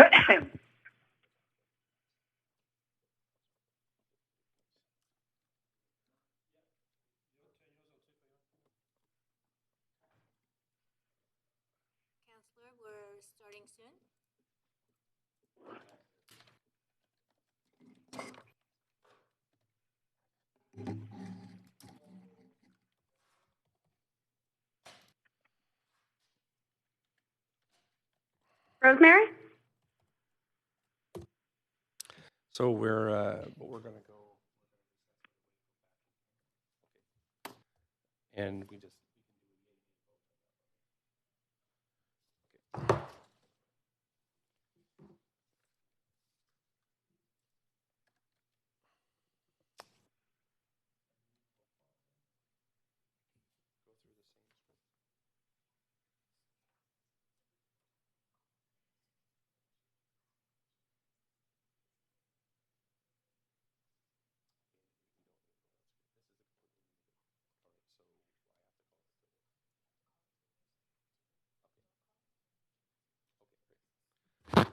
Councillor, we're starting soon. Rosemary? So we're going to go, and we just.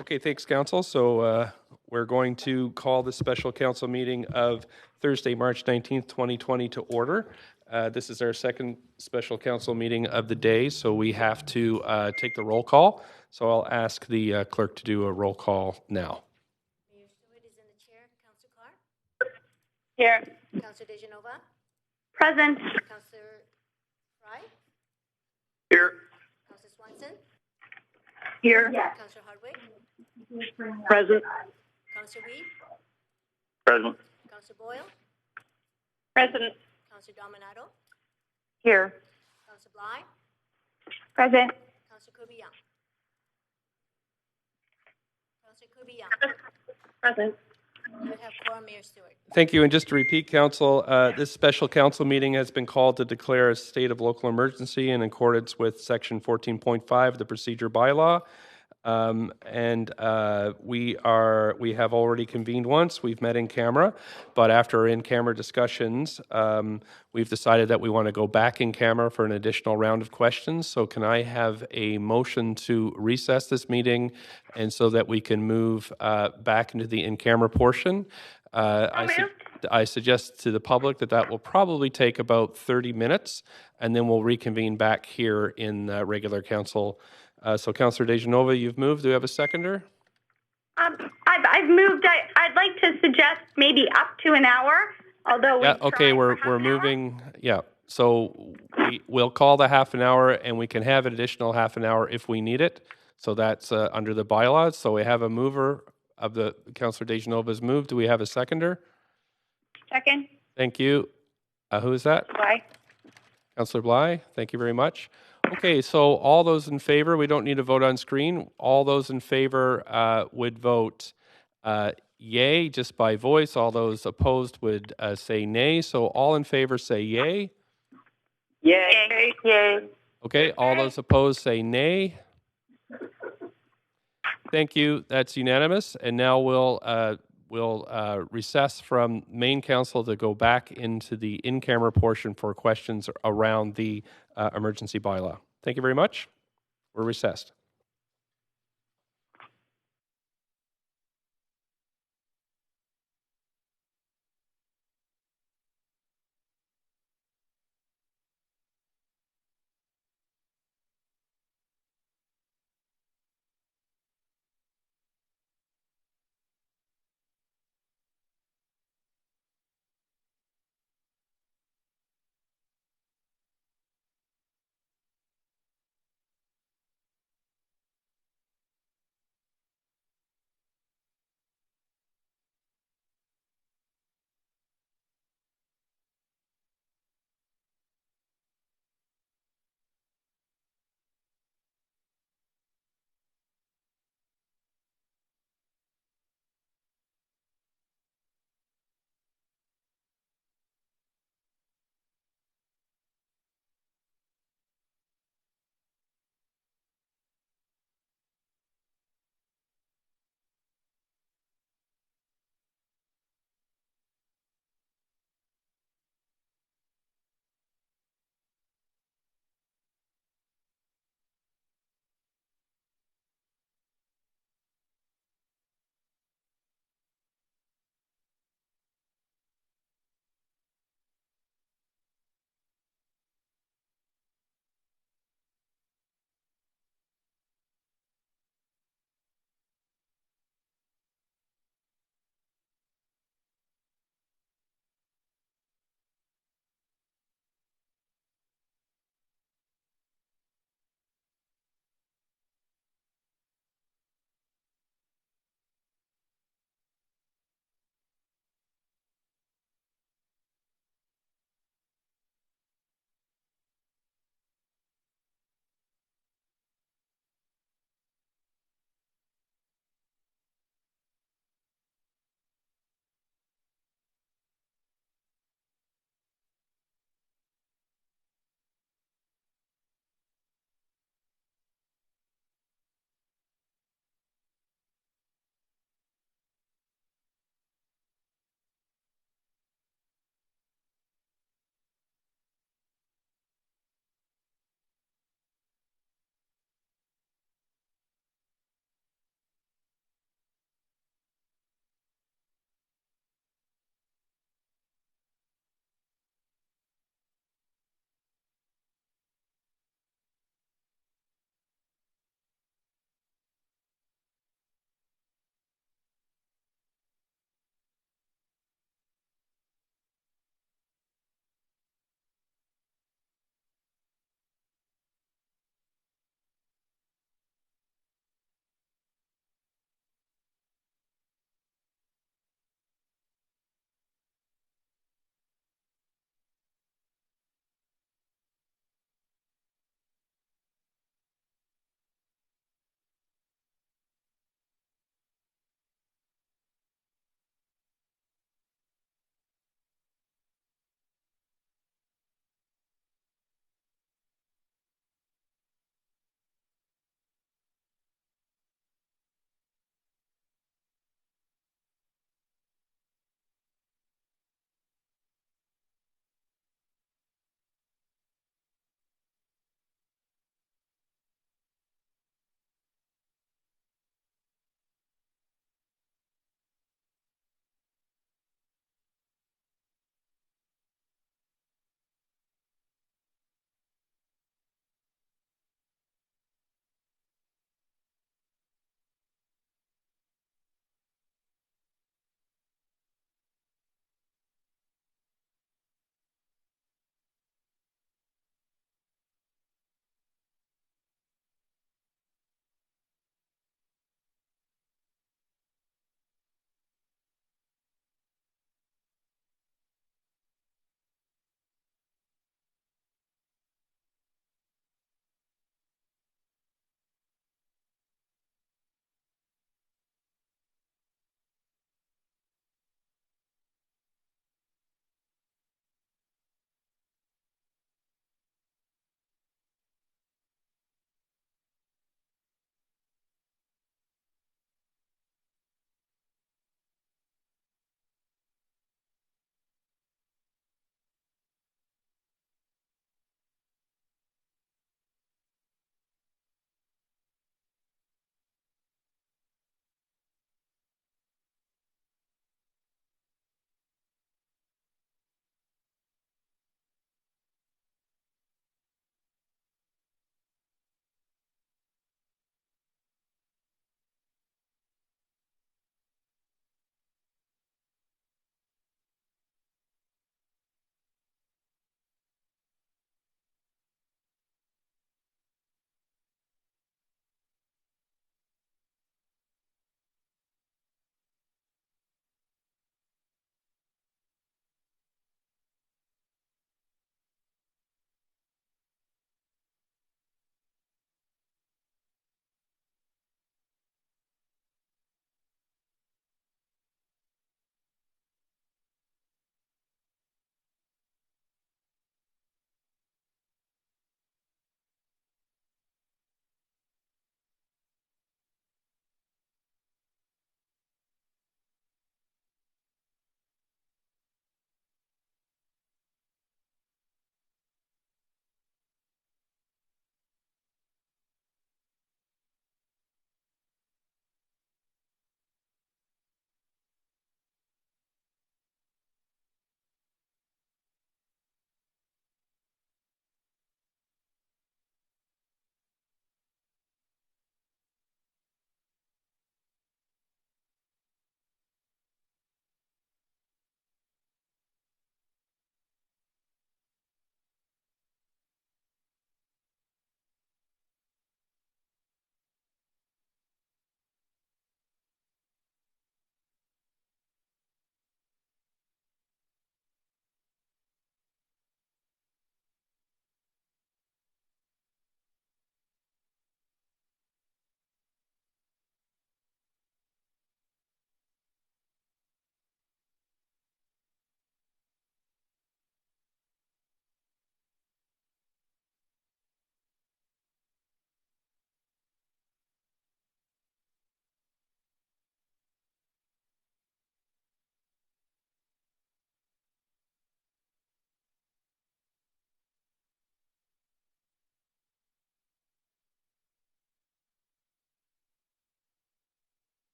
Okay, thanks, Council. So we're going to call the special council meeting of Thursday, March 19th, 2020 to order. This is our second special council meeting of the day, so we have to take the roll call. So I'll ask the clerk to do a roll call now. Mayor Stewart is in the chair. Councillor Clark? Here. Councillor DeGenova? Present. Councillor Fry? Here. Councillor Swanson? Here. Councillor Hardwick? Present. Councillor Weed? Present. Councillor Boyle? Present. Councillor Dominato? Here. Councillor Bly? Present. Councillor Kirby-Young? Councillor Kirby-Young? Present. You have quorum, Mayor Stewart. Thank you. And just to repeat, Council, this special council meeting has been called to declare a state of local emergency in accordance with Section 14.5 of the Procedure Bylaw. We have already convened once. We've met in camera, but after in-camera discussions, we've decided that we want to go back in camera for an additional round of questions. So can I have a motion to recess this meeting and so that we can move back into the in-camera portion? I suggest to the public that will probably take about 30 minutes, and then we'll reconvene back here in regular council. So, Councillor DeGenova, you've moved. Do you have a seconder? I've moved. I'd like to suggest maybe up to an hour, although we're moving. Yeah, so we'll call the half an hour, and we can have an additional half an hour if we need it. So that's under the bylaws. So we have a mover of the Councillor DeGenova's move. Do we have a seconder? Second. Thank you. Who is that? Bly. Councillor Bly. Thank you very much. Okay, so all those in favor, we don't need to vote on screen. All those in favor would vote yay just by voice. All those opposed would say nay. So all in favor say yay. Yay. Yay. Okay, all those opposed say nay. Thank you. That's unanimous. And now we'll recess from main council to go back into the in-camera portion for questions around the emergency bylaw. Thank you very much. We're recessed.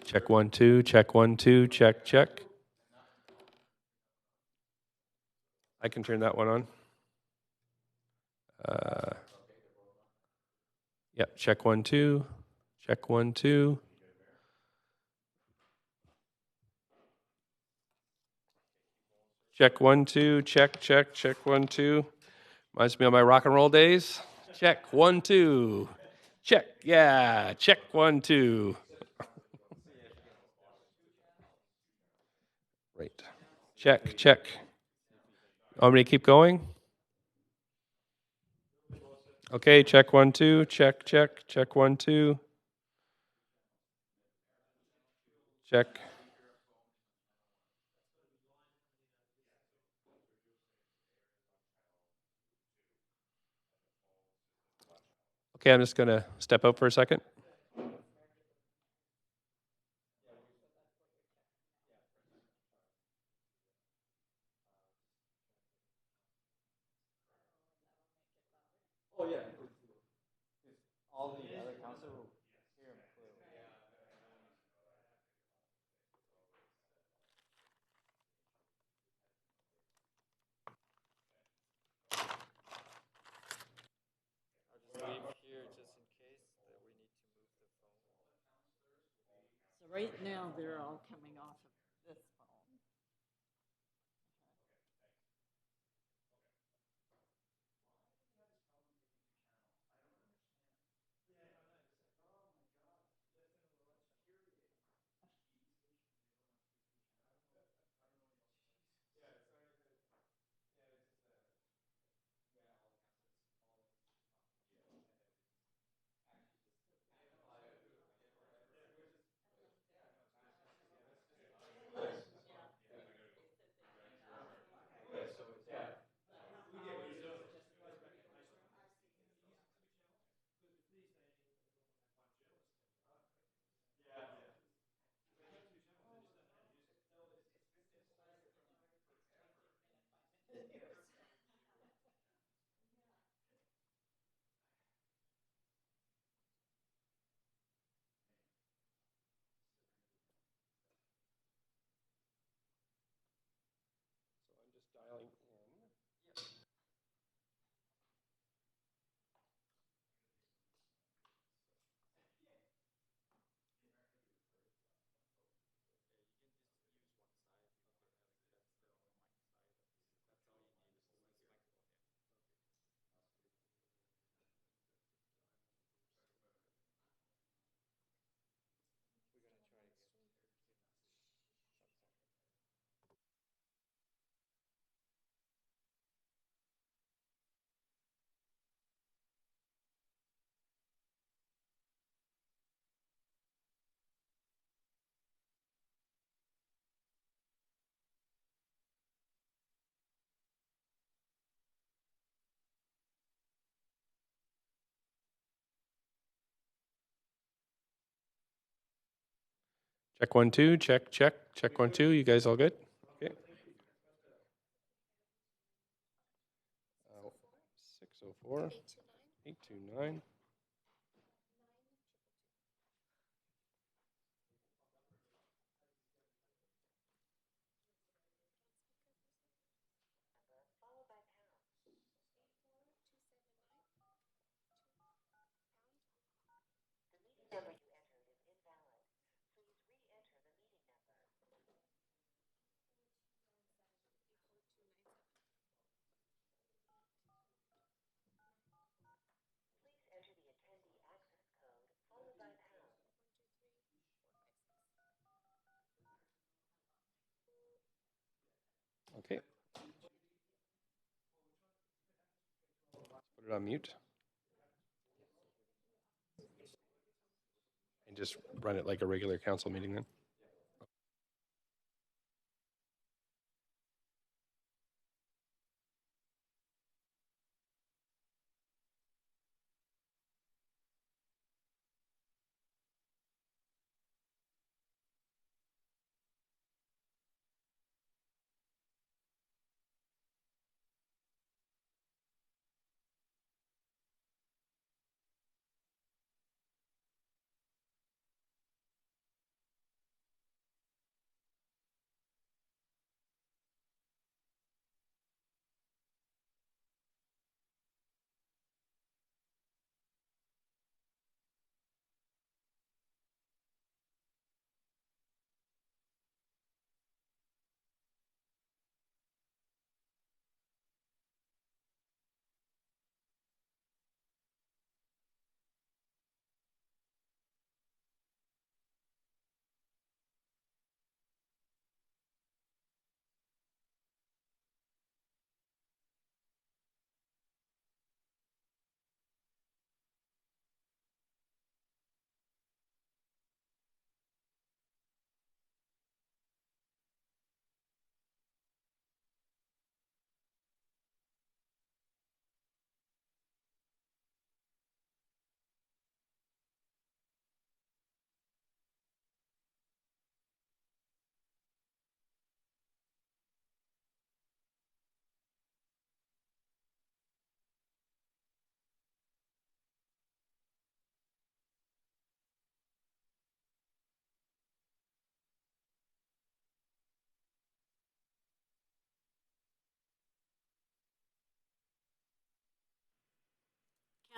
Check 1 2. Check 1 2. Check check. I can turn that one on. Yep. Check 1 2. Check 1 2. Check 1 2. Check check check 1 2. Reminds me of my rock and roll days. Check 1 2. Check. Yeah. Check 1 2. Right. Check check. Want me to keep going? Okay, check 1 2. Check check check 1 2. Check. Okay, I'm just going to step out for a second. So right now, they're all coming off of this phone. Check 1 2. Check check check 1 2. You guys all good? Okay. 604 829. Okay. Put it on mute. And just run it like a regular council meeting then.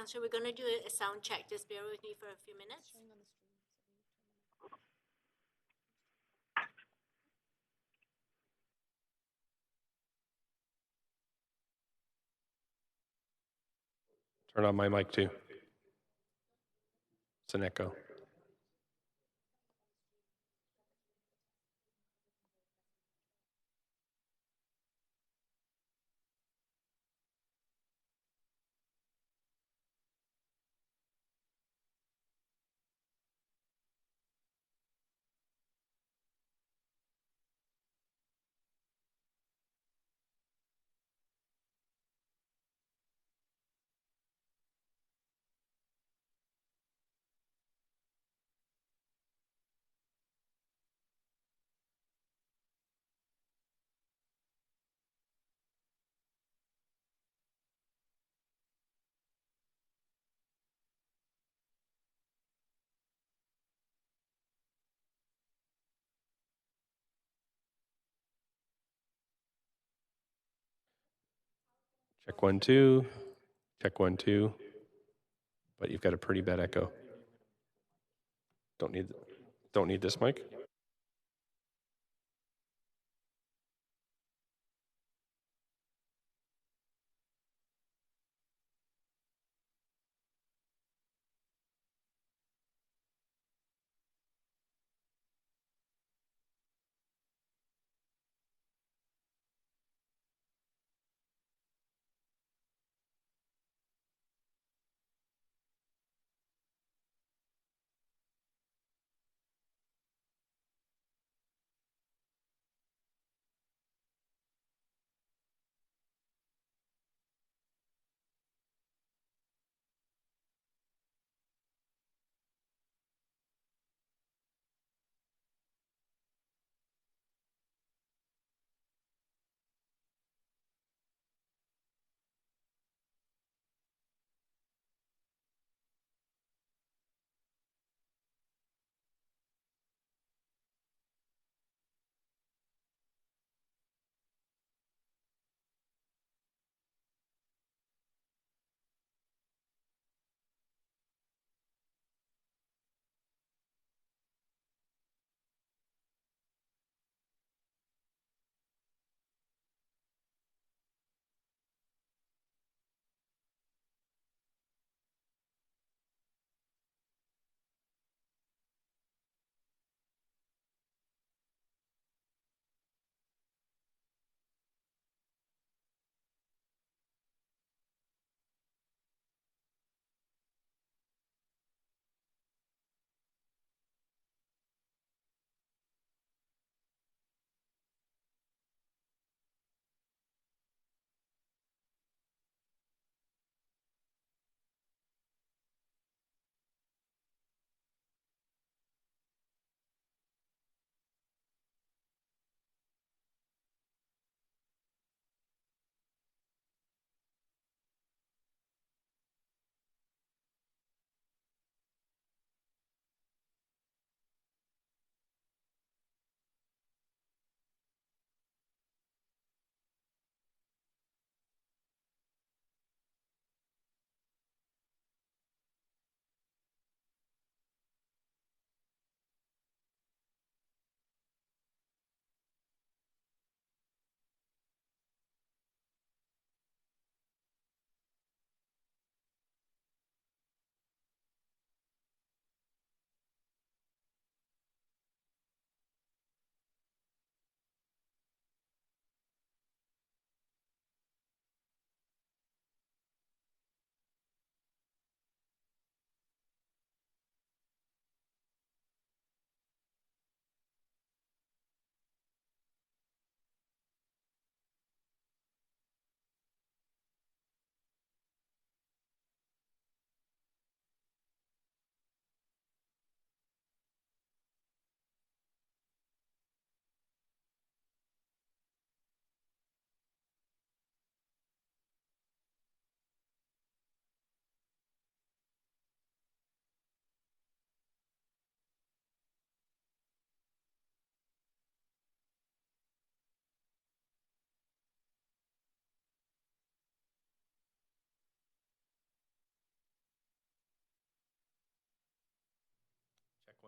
Counselor, we're going to do a sound check. Just bear with me for a few minutes. Turn on my mic too. It's an echo. Check 1, 2. Check 1, 2. But you've got a pretty bad echo. Don't need this mic.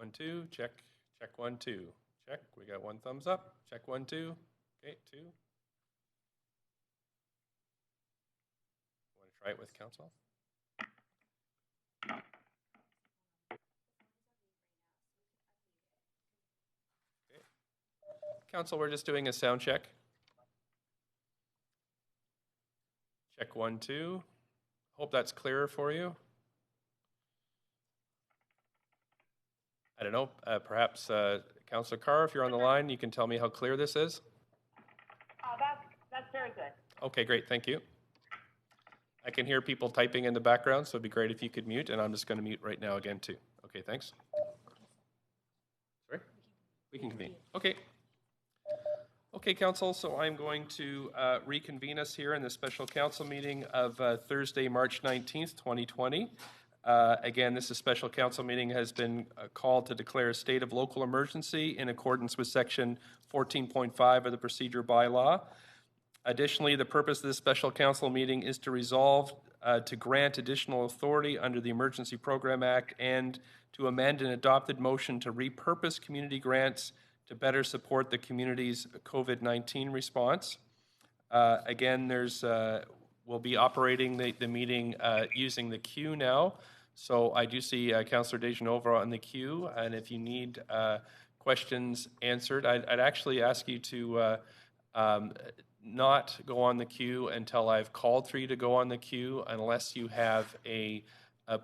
1, 2, check. Check 1, 2. Check. We got 1 thumbs up. Check 1, 2. Okay, 2. Want to try it with council? Okay. Council, we're just doing a sound check. Check 1, 2. Hope that's clearer for you. I don't know, perhaps Councillor Carr, if you're on the line, you can tell me how clear this is. That's very good. Okay, great, thank you. I can hear people typing in the background, so it'd be great if you could mute, and I'm just going to mute right now again too. Okay, thanks. Sorry? We can convene. Okay. Okay, Council, so I'm going to reconvene us here in the special council meeting of Thursday, March 19th, 2020. Again, this special council meeting has been called to declare a state of local emergency in accordance with section 14.5 of the procedure bylaw. Additionally, the purpose of this special council meeting is to resolve to grant additional authority under the Emergency Program Act and to amend an adopted motion to repurpose community grants to better support the community's COVID-19 response. Again, we'll be operating the meeting using the queue now. So I do see Councillor Dejanova on the queue, and if you need questions answered, I'd actually ask you to not go on the queue until I've called for you to go on the queue, unless you have a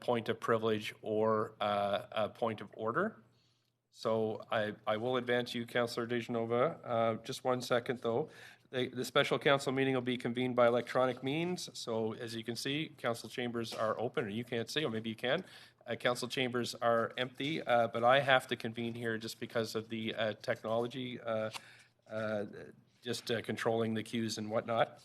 point of privilege or a point of order. So I will advance you, Councillor Dejanova. Just 1 second, though. The special council meeting will be convened by electronic means. So as you can see, council chambers are open, or you can't see, or maybe you can. Council chambers are empty, but I have to convene here just because of the technology, controlling the queues and whatnot.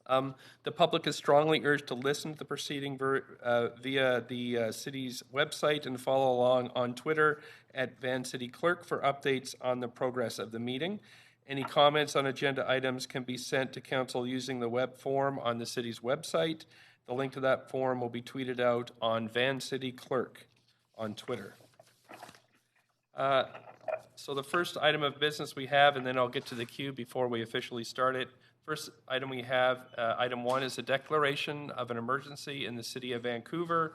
The public is strongly urged to listen to the proceeding via the city's website and follow along on Twitter at Van City Clerk for updates on the progress of the meeting. Any comments on agenda items can be sent to council using the web form on the city's website. The link to that form will be tweeted out on Van City Clerk on Twitter. So the first item of business we have, and then I'll get to the queue before we officially start it. First item we have, item 1, is a declaration of an emergency in the city of Vancouver.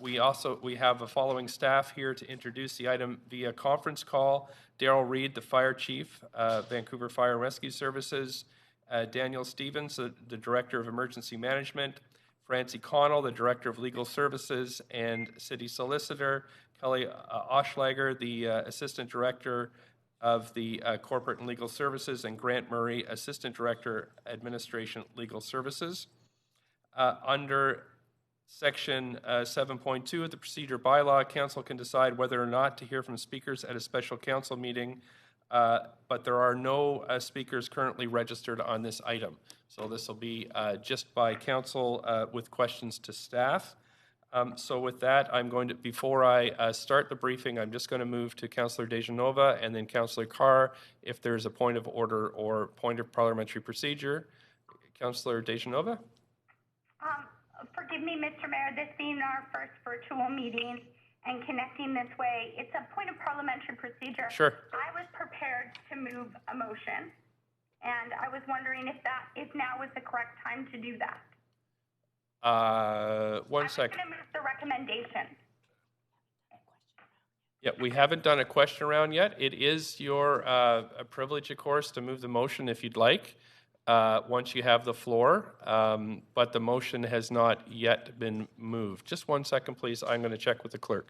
We have the following staff here to introduce the item via conference call. Daryl Reed, the fire chief, Vancouver Fire and Rescue Services. Daniel Stevens, the director of emergency management. Francie Connell, the director of legal services and city solicitor. Kelly Oschlager, the assistant director of the corporate and legal services, and Grant Murray, assistant director, administration, legal services. Under Section 7.2 of the procedure bylaw, council can decide whether or not to hear from speakers at a special council meeting, but there are no speakers currently registered on this item. So this will be just by council with questions to staff. So with that, I'm going to, before I start the briefing, I'm just going to move to Councillor Dejanova and then Councillor Carr if there's a point of order or point of parliamentary procedure. Councillor Dejanova? Forgive me, Mr. Mayor, this being our first virtual meeting and connecting this way, it's a point of parliamentary procedure. Sure. I was prepared to move a motion, and I was wondering if now is the correct time to do that. 1 second. I'm going to move the recommendation. Yeah, we haven't done a question round yet. It is your privilege, of course, to move the motion if you'd like, once you have the floor, but the motion has not yet been moved. Just 1 second, please. I'm going to check with the clerk.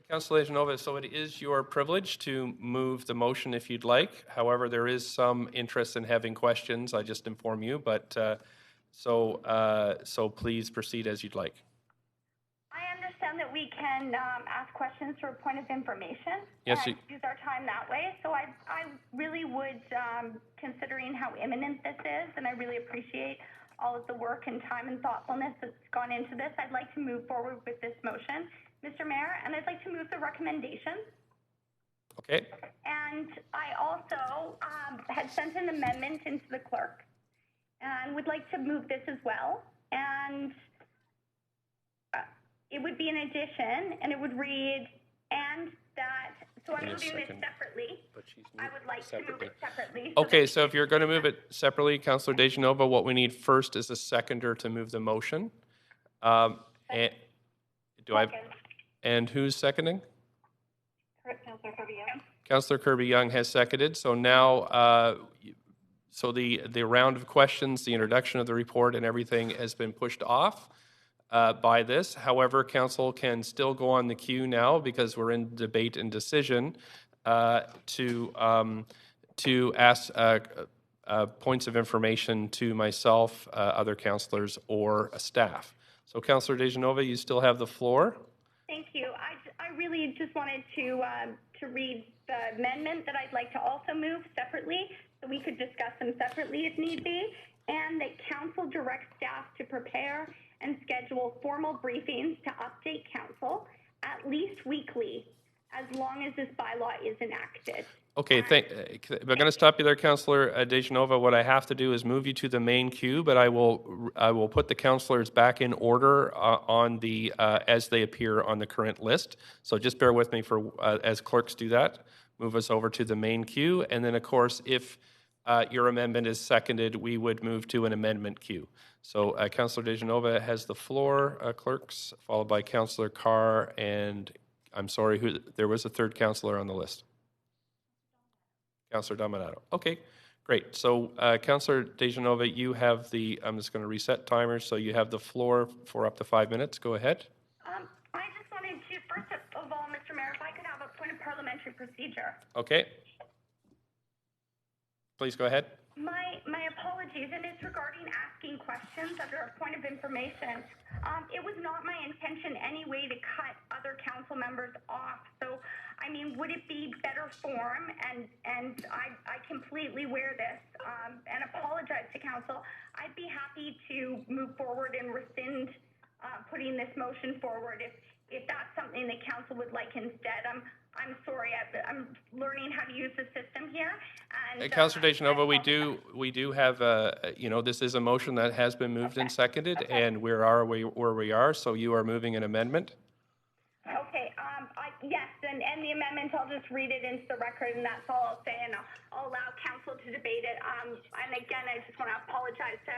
Councillor Dejanova, so it is your privilege to move the motion if you'd like. However, there is some interest in having questions. I just inform you, but so please proceed as you'd like. I understand that we can ask questions through a point of information. Yes, and use our time that way. So I really would, considering how imminent this is, and I really appreciate all of the work and time and thoughtfulness that's gone into this, I'd like to move forward with this motion, Mr. Mayor, and I'd like to move the recommendation. Okay. And I also had sent an amendment into the clerk and would like to move this as well. And it would be an addition, and it would read, and that, so I'm Wait a moving this second. separately. But she's I would like to move it separately. Okay, so if you're going to move it separately, Councillor Dejanova, what we need first is a seconder to move the motion. And, and who's seconding? Councillor Kirby-Young. Councillor Kirby-Young has seconded. So now, so the round of questions, the introduction of the report and everything has been pushed off by this. However, council can still go on the queue now because we're in debate and decision to ask points of information to myself, other councillors, or staff. So, Councillor Dejanova, you still have the floor. Thank you. I really just wanted to read the amendment that I'd like to also move separately, so we could discuss them separately if need be, and that council directs staff to prepare and schedule formal briefings to update council at least weekly, as long as this bylaw is enacted. Okay, I'm going to stop you there, Councillor Dejanova. What I have to do is move you to the main queue, but I will put the councillors back in order on the as they appear on the current list. So just bear with me for as clerks do that. Move us over to the main queue, and then of course, if your amendment is seconded, we would move to an amendment queue. So Councillor Dejanova has the floor, clerks, followed by Councillor Carr, and I'm sorry, there was a third councillor on the list. Councillor Dominato. Okay, great. So Councillor Dejanova, you have I'm just going to reset timers, so you have the floor for up to 5 minutes. Go ahead. I just wanted to, first of all, Mr. Mayor, if I could have a point of parliamentary procedure. Okay. Please go ahead. My apologies, and it's regarding asking questions under a point of information. It was not my intention anyway to cut other council members off. So, I mean, would it be better form? And I completely wear this and apologize to council. I'd be happy to move forward and rescind putting this motion forward if that's something that council would like instead. I'm sorry, I'm learning how to use the system here. And Councillor Dejanova, we do have this is a motion that has been moved and seconded, and we are where we are. So you are moving an amendment. Okay. Yes, and the amendment, I'll just read it into the record, and that's all I'll say, and I'll allow council to debate it. And again, I just want to apologize to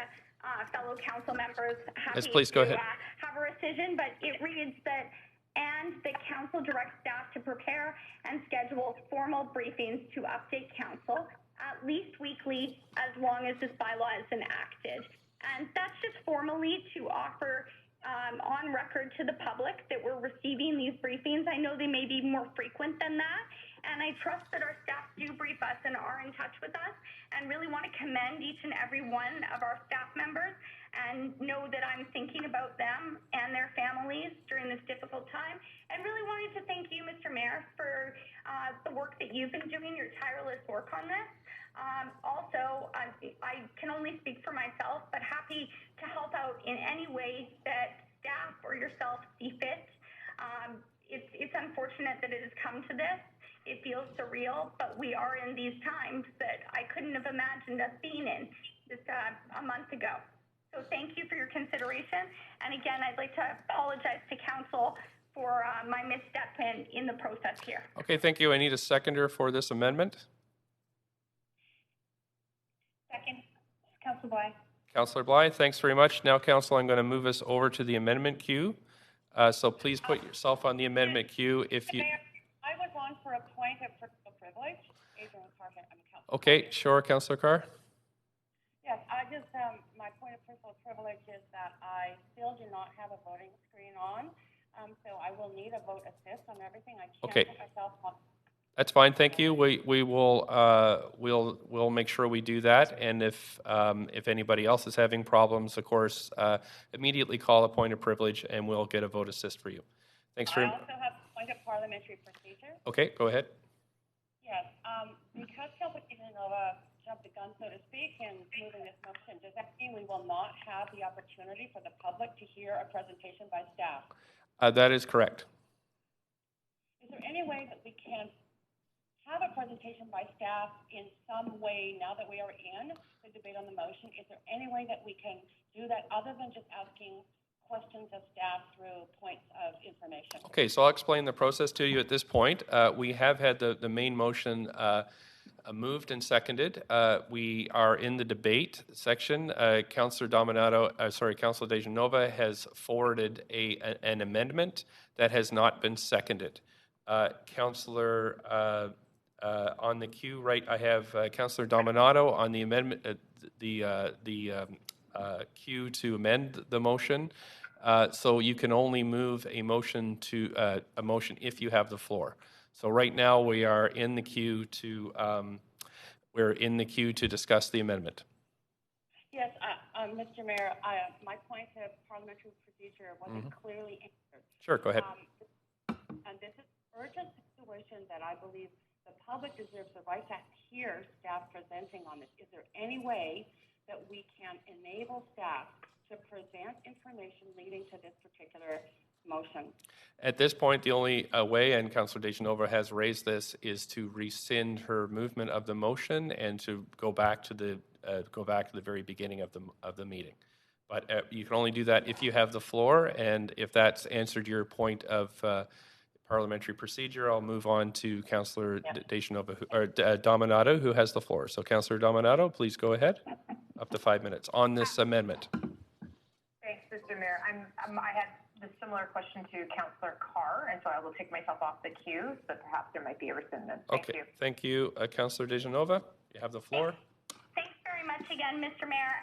fellow council members. Yes, please go ahead. Have a rescission, but it reads that, and the council directs staff to prepare and schedule formal briefings to update council at least weekly, as long as this bylaw is enacted. And that's just formally to offer on record to the public that we're receiving these briefings. I know they may be more frequent than that, and I trust that our staff do brief us and are in touch with us, and really want to commend each and every one of our staff members and know that I'm thinking about them and their families during this difficult time. And really wanted to thank you, Mr. Mayor, for the work that you've been doing, your tireless work on this. Also, I can only speak for myself, but happy to help out in any way that staff or yourself see fit. It's unfortunate that it has come to this. It feels surreal, but we are in these times that I couldn't have imagined us being in just a month ago. So thank you for your consideration. And again, I'd like to apologize to council for my misstep in the process here. Okay, thank you. I need a seconder for this amendment. Second, Councillor Bly. Councillor Blythe, thanks very much. Now, Council, I'm going to move us over to the amendment queue. So please put yourself on the amendment queue if you... Mayor, I was on for a point of personal privilege. Adrian Carr, I'm a councillor. Okay, sure, Councillor Carr. Yes, I just, my point of personal privilege is that I still do not have a voting screen on, so I will need a vote assist on everything. I can't Okay. put myself on. That's fine, thank you. We will we'll make sure we do that, and if anybody else is having problems, of course, immediately call a point of privilege, and we'll get a vote assist for you. Thanks I very also have a point of parliamentary procedure. Okay, go ahead. Yes, because Councillor Dejanova jumped the gun, so to speak, in moving this motion, does that mean we will not have the opportunity for the public to hear a presentation by staff? That is correct. Is there any way that we can have a presentation by staff in some way now that we are in the debate on the motion? Is there any way that we can do that other than just asking questions of staff through points of information? Okay, so I'll explain the process to you at this point. We have had the main motion moved and seconded. We are in the debate section. Councillor Councillor Dejanova has forwarded an amendment that has not been seconded. Councillor, on the queue, right, I have Councillor Dominato on the amendment, queue to amend the motion. So you can only move a motion if you have the floor. So right now we are in the queue to discuss the amendment. Yes, Mr. Mayor, my point of parliamentary procedure wasn't clearly answered. Sure, go ahead. And this is an urgent situation that I believe the public deserves the right to hear staff presenting on this. Is there any way that we can enable staff to present information leading to this particular motion? At this point, the only way, and Councillor Dejanova has raised this, is to rescind her movement of the motion and to go back to the very beginning of the meeting. But you can only do that if you have the floor, and if that's answered your point of parliamentary procedure, I'll move on to Councillor Dejanova, Dominato, who has the floor. So, Councillor Dominato, please go ahead. Up to 5 minutes on this amendment. Thanks, Mr. Mayor. I had a similar question to Councillor Carr, and so I will take myself off the queue, so perhaps there might be a rescindment. Thank you. Councillor Dejanova, you have the floor. Thanks very much again, Mr. Mayor.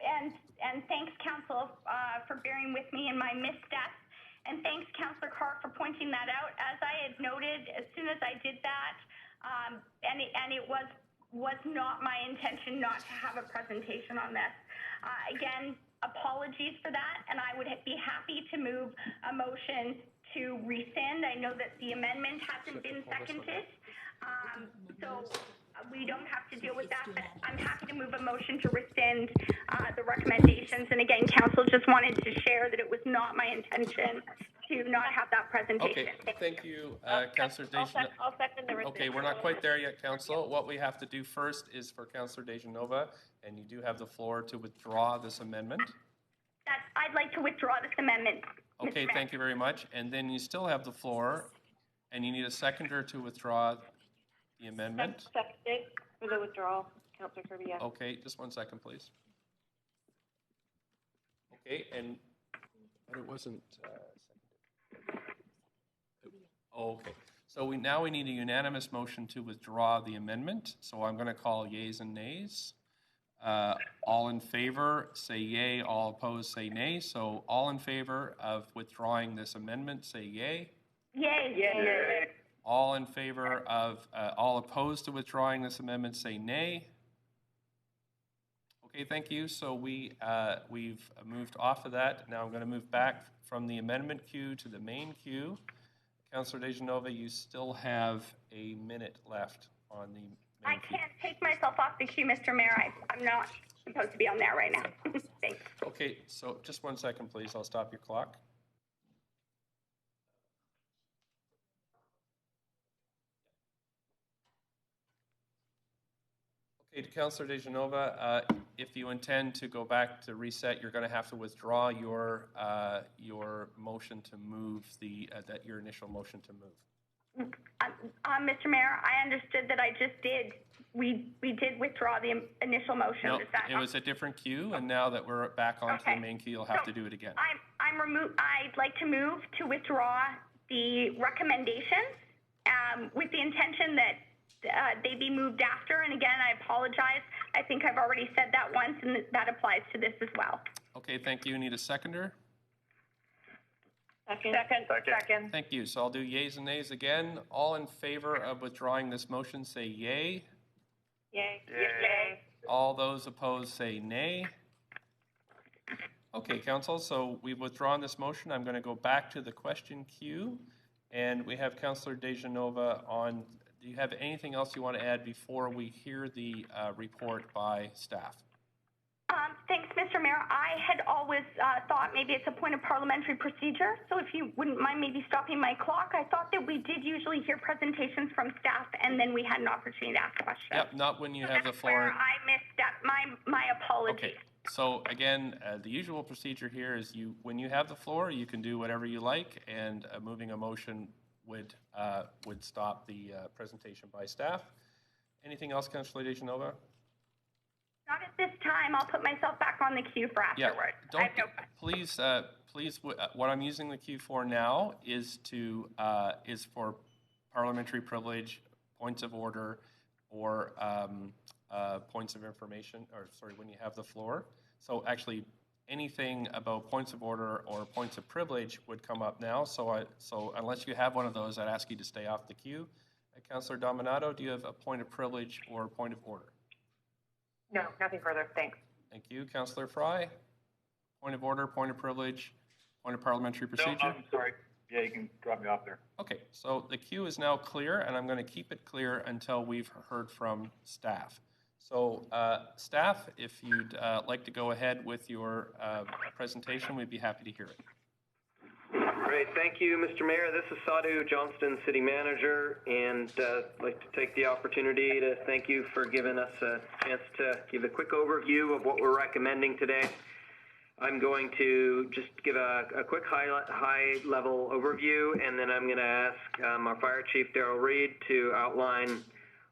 And thanks, Council, for bearing with me in my missteps. And thanks, Councillor Carr, for pointing that out. As I had noted, as soon as I did that, and it was not my intention not to have a presentation on this. Again, apologies for that, and I would be happy to move a motion to rescind. I know that the amendment hasn't been seconded, so we don't have to deal with that, but I'm happy to move a motion to rescind the recommendations. And again, Council just wanted to share that it was not my intention to not have that presentation. Okay, thank you, Councillor Dejanova. I'll second the rescission. Okay, we're not quite there yet, Council. What we have to do first is for Councillor Dejanova, and you do have the floor to withdraw this amendment. I'd like to withdraw this amendment. Okay, thank you very much. And then you still have the floor, and you need a seconder to withdraw the amendment. Seconded for the withdrawal, Councillor Kirby, yes. Okay, just 1 second, please. Okay, but it wasn't seconded. Oh, okay. So now we need a unanimous motion to withdraw the amendment. So I'm going to call yeas and nays. All in favor, say yay. All opposed, say nay. So all in favor of withdrawing this amendment, say yay. Yay. Yay. All in favor of, all opposed to withdrawing this amendment, say nay. Okay, thank you. So we've moved off of that. Now I'm going to move back from the amendment queue to the main queue. Councillor Dejanova, you still have a minute left on the main I can't take myself off the queue, Mr. Mayor. I'm not supposed to be on there right now. Thanks. Okay, so just 1 second, please. I'll stop your clock. Okay, to Councillor Dejanova, if you intend to go back to reset, you're going to have to withdraw your motion to move your initial motion to move. Mr. Mayor, I understood that I just did. We did withdraw the initial motion. No, it was a different queue, and now that we're back onto the main queue, you'll have to do it again. I'd like to move to withdraw the recommendations with the intention that they be moved after. And again, I apologize. I think I've already said that once, and that applies to this as well. Okay, thank you. Need a seconder? Second. Thank you. So I'll do yeas and nays again. All in favor of withdrawing this motion, say yay. Yay. Yay. All those opposed, say nay. Okay, Council, so we've withdrawn this motion. I'm going to go back to the question queue, and we have Councillor Dejanova on. Do you have anything else you want to add before we hear the report by staff? Thanks, Mr. Mr. Mayor, I had always thought maybe it's a point of parliamentary procedure. So if you wouldn't mind maybe stopping my clock, I thought that we did usually hear presentations from staff and then we had an opportunity to ask questions. Yep, not when you have the That's where floor. I misstepped. My apologies. Okay, so again, the usual procedure here is when you have the floor, you can do whatever you like, and moving a motion would stop the presentation by staff. Anything else, Councillor DeGenova? Not at this time. I'll put myself back on the queue for afterward. I have no questions. Please, what I'm using the queue for now is for parliamentary privilege, points of order, or points of information, when you have the floor. So actually, anything about points of order or points of privilege would come up now. So unless you have one of those, I'd ask you to stay off the queue. Councillor Dominato, do you have a point of privilege or a point of order? No, nothing further. Thanks. Thank you. Councillor Fry, point of order, point of privilege, point of parliamentary procedure? No, I'm sorry. Yeah, you can drop me off there. Okay, so the queue is now clear, and I'm going to keep it clear until we've heard from staff. So staff, if you'd like to go ahead with your presentation, we'd be happy to hear it. Great. Thank you, Mr. Mayor. This is Sadhu Johnston, City Manager, and I'd like to take the opportunity to thank you for giving us a chance to give a quick overview of what we're recommending today. I'm going to just give a quick high-level overview, and then I'm going to ask our Fire Chief, Daryl Reed, to outline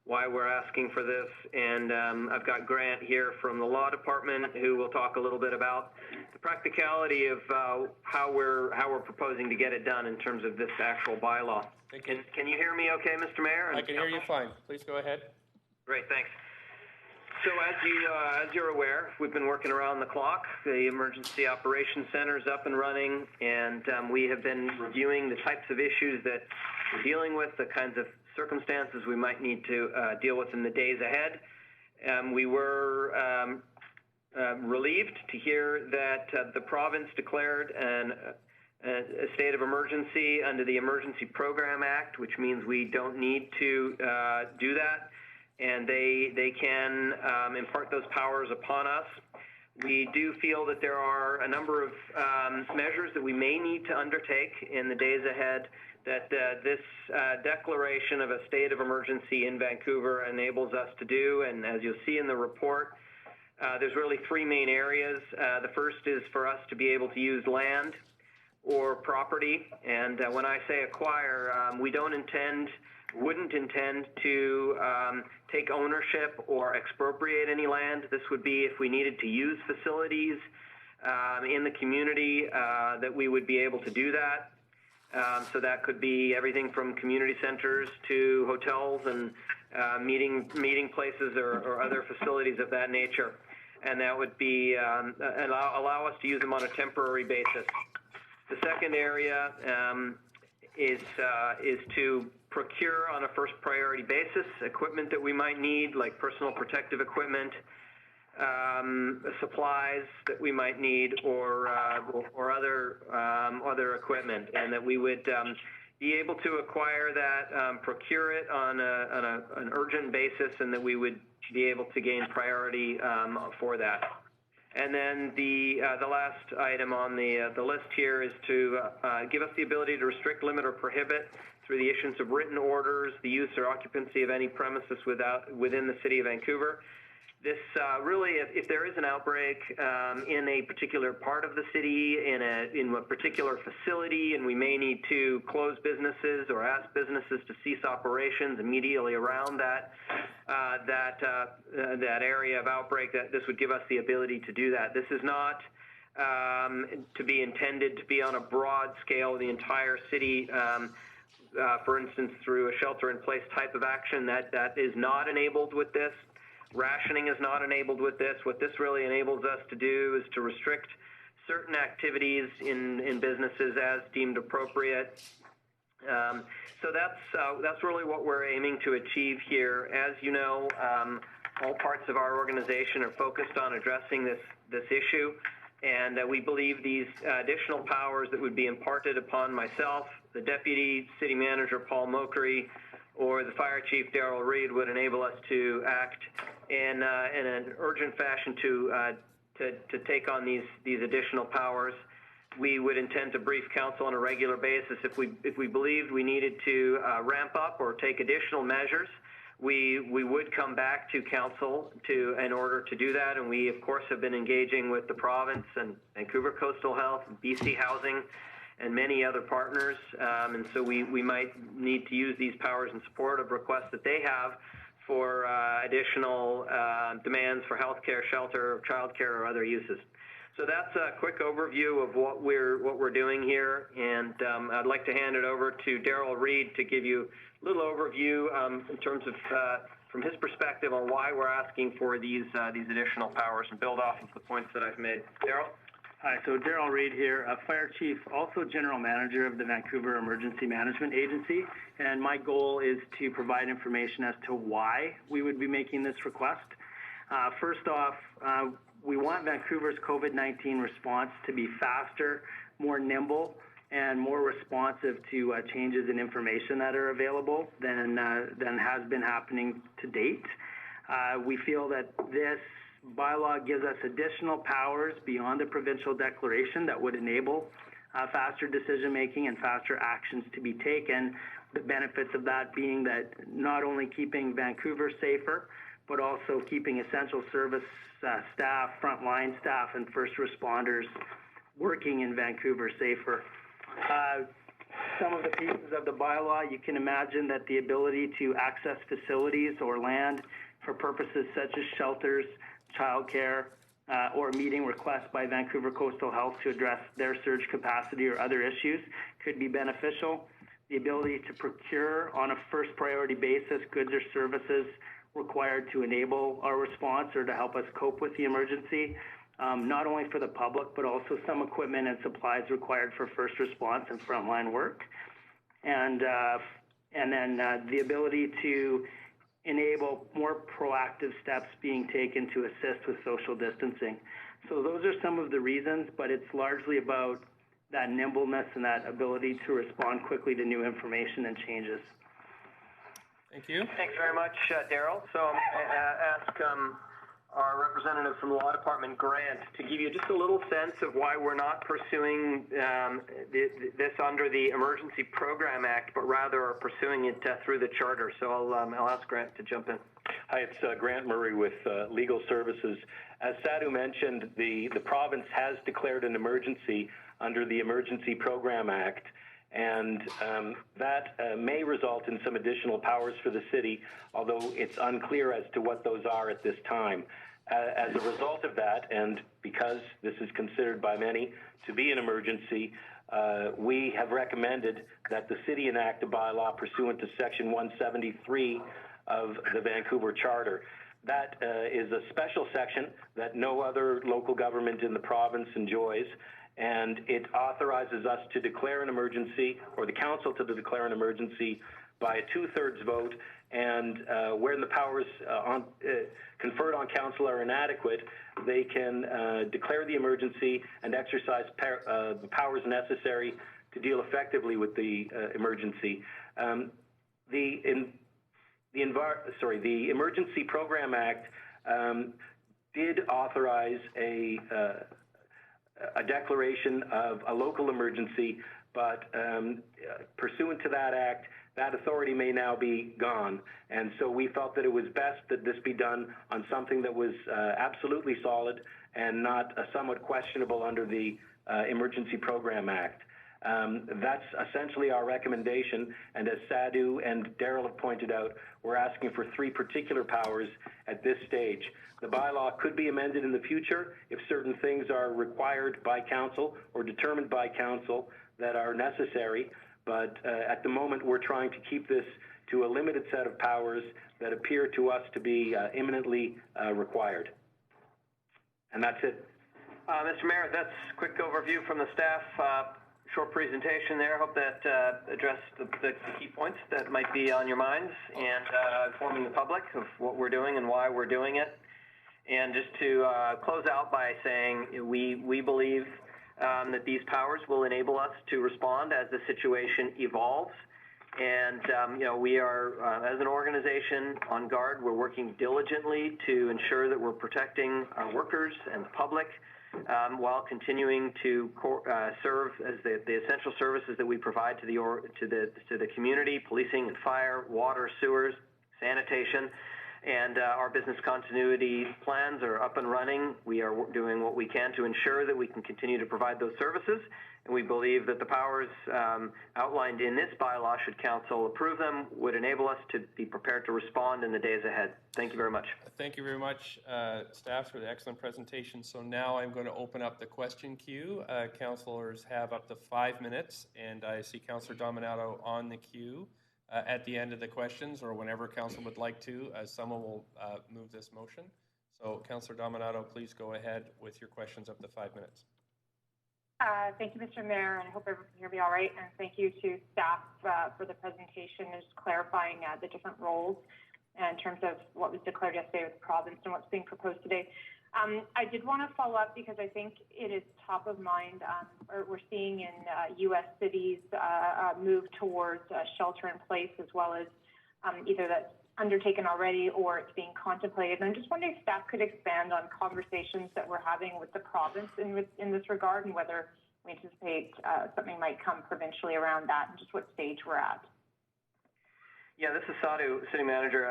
why we're asking for this. And I've got Grant here from the Law Department, who will talk a little bit about the practicality of how we're proposing to get it done in terms of this actual bylaw. Can you hear me okay, Mr. Mayor? I can hear you fine. Please go ahead. Great, thanks. So as you're aware, we've been working around the clock. The Emergency Operations Center is up and running, and we have been reviewing the types of issues that we're dealing with, the kinds of circumstances we might need to deal with in the days ahead. We were relieved to hear that the province declared a state of emergency under the Emergency Program Act, which means we don't need to do that, and they can impart those powers upon us. We do feel that there are a number of measures that we may need to undertake in the days ahead that this declaration of a state of emergency in Vancouver enables us to do. And as you'll see in the report, there's really three main areas. The first is for us to be able to use land or property. And when I say acquire, we wouldn't intend to take ownership or expropriate any land. This would be if we needed to use facilities in the community that we would be able to do that. So that could be everything from community centers to hotels and meeting places or other facilities of that nature. And that would be allow us to use them on a temporary basis. The second area is to procure on a first priority basis equipment that we might need, like personal protective equipment, supplies that we might need, or other equipment, and that we would be able to acquire that, procure it on an urgent basis, and that we would be able to gain priority for that. And then the last item on the list here is to give us the ability to restrict, limit, or prohibit through the issuance of written orders the use or occupancy of any premises within the City of Vancouver. This really, if there is an outbreak in a particular part of the city, in a particular facility, and we may need to close businesses or ask businesses to cease operations immediately around that area of outbreak, that this would give us the ability to do that. This is not to be intended to be on a broad scale, the entire city. For instance, through a shelter-in-place type of action, that is not enabled with this. Rationing is not enabled with this. What this really enables us to do is to restrict certain activities in businesses as deemed appropriate. So that's really what we're aiming to achieve here. As you know, all parts of our organization are focused on addressing this issue, and we believe these additional powers that would be imparted upon myself, the Deputy City Manager Paul Mokry, or the Fire Chief Daryl Reed would enable us to act in an urgent fashion to to take on these additional powers. We would intend to brief council on a regular basis if we believed we needed to ramp up or take additional measures. We would come back to council in order to do that, and we of course have been engaging with the province and Vancouver Coastal Health, BC Housing, and many other partners, and so we might need to use these powers in support of requests that they have for additional demands for healthcare, shelter, childcare, or other uses. So that's a quick overview of what we're doing here, and I'd like to hand it over to Darrell Reid to give you a little overview in terms of from his perspective on why we're asking for these additional powers and build off of the points that I've made. Darrell? Hi, so Darrell Reid here, Fire Chief, also General Manager of the Vancouver Emergency Management Agency, and my goal is to provide information as to why we would be making this request. First off, we want Vancouver's COVID-19 response to be faster, more nimble, and more responsive to changes in information that are available than has been happening to date. We feel that this bylaw gives us additional powers beyond the provincial declaration that would enable faster decision-making and faster actions to be taken. The benefits of that being that not only keeping Vancouver safer, but also keeping essential service staff, frontline staff, and first responders working in Vancouver safer. Some of the pieces of the bylaw, you can imagine that the ability to access facilities or land for purposes such as shelters, childcare, or meeting requests by Vancouver Coastal Health to address their surge capacity or other issues could be beneficial. The ability to procure on a first priority basis goods or services required to enable our response or to help us cope with the emergency, not only for the public, but also some equipment and supplies required for first response and frontline work. And then the ability to enable more proactive steps being taken to assist with social distancing. So those are some of the reasons, but it's largely about that nimbleness and that ability to respond quickly to new information and changes. Thank you. Thanks very much, Darrell. So ask our representative from the Law Department, Grant, to give you just a little sense of why we're not pursuing this under the Emergency Program Act, but rather are pursuing it through the Charter. So I'll ask Grant to jump in. Hi, it's Grant Murray with Legal Services. As Sadhu mentioned, the province has declared an emergency under the Emergency Program Act, and that may result in some additional powers for the city, although it's unclear as to what those are at this time. As a result of that, and because this is considered by many to be an emergency, we have recommended that the city enact a bylaw pursuant to Section 173 of the Vancouver Charter. That is a special section that no other local government in the province enjoys, and it authorizes us to declare an emergency, or the council to declare an emergency, by a 2/3 vote, and where the powers conferred on council are inadequate, they can declare the emergency and exercise the powers necessary to deal effectively with the emergency. The Emergency Program Act did authorize a declaration of a local emergency, but pursuant to that act, that authority may now be gone. And so we felt that it was best that this be done on something that was absolutely solid and not somewhat questionable under the Emergency Program Act. That's essentially our recommendation, and as Sadhu and Darrell have pointed out, we're asking for 3 particular powers at this stage. The bylaw could be amended in the future if certain things are required by council or determined by council that are necessary, but at the moment we're trying to keep this to a limited set of powers that appear to us to be imminently required. And that's it. Mr. Mayor, that's a quick overview from the staff. Short presentation there. Hope that addressed the key points that might be on your minds, and informing the public of what we're doing and why we're doing it. And just to close out by saying we believe that these powers will enable us to respond as the situation evolves. And, we are, as an organization on guard, we're working diligently to ensure that we're protecting our workers and the public while continuing to serve as the essential services that we provide to the community, policing and fire, water, sewers, sanitation. And our business continuity plans are up and running. We are doing what we can to ensure that we can continue to provide those services. And we believe that the powers outlined in this bylaw, should council approve them, would enable us to be prepared to respond in the days ahead. Thank you very much. Thank you very much, staff, for the excellent presentation. So now I'm going to open up the question queue. Councillors have up to 5 minutes, and I see Councillor Dominato on the queue. At the end of the questions, or whenever council would like to, someone will move this motion. So, Councillor Dominato, please go ahead with your questions up to 5 minutes. Thank you, Mr. Mayor, and I hope everyone can hear me all right. And thank you to staff for the presentation and just clarifying the different roles in terms of what was declared yesterday with the province and what's being proposed today. I did want to follow up because I think it is top of mind. We're seeing in U.S. cities move towards shelter in place, as well as either that's undertaken already or it's being contemplated. And I'm just wondering if staff could expand on conversations that we're having with the province in this regard, and whether we anticipate something might come provincially around that, and just what stage we're at. Yeah, this is Sadhu, City Manager.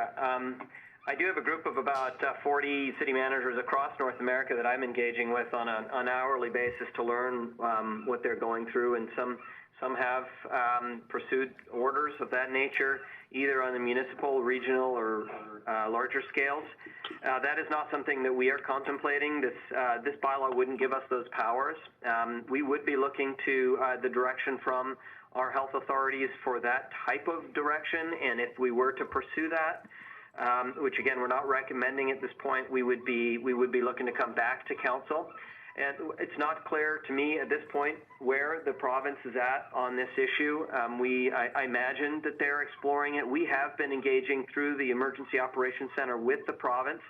I do have a group of about 40 city managers across North America that I'm engaging with on an hourly basis to learn what they're going through, and some have pursued orders of that nature, either on the municipal, regional, or larger scales. That is not something that we are contemplating. This bylaw wouldn't give us those powers. We would be looking to the direction from our health authorities for that type of direction, and if we were to pursue that, which again we're not recommending at this point, we would be looking to come back to council. And it's not clear to me at this point where the province is at on this issue. I imagine that they're exploring it. We have been engaging through the Emergency Operations Center with the province.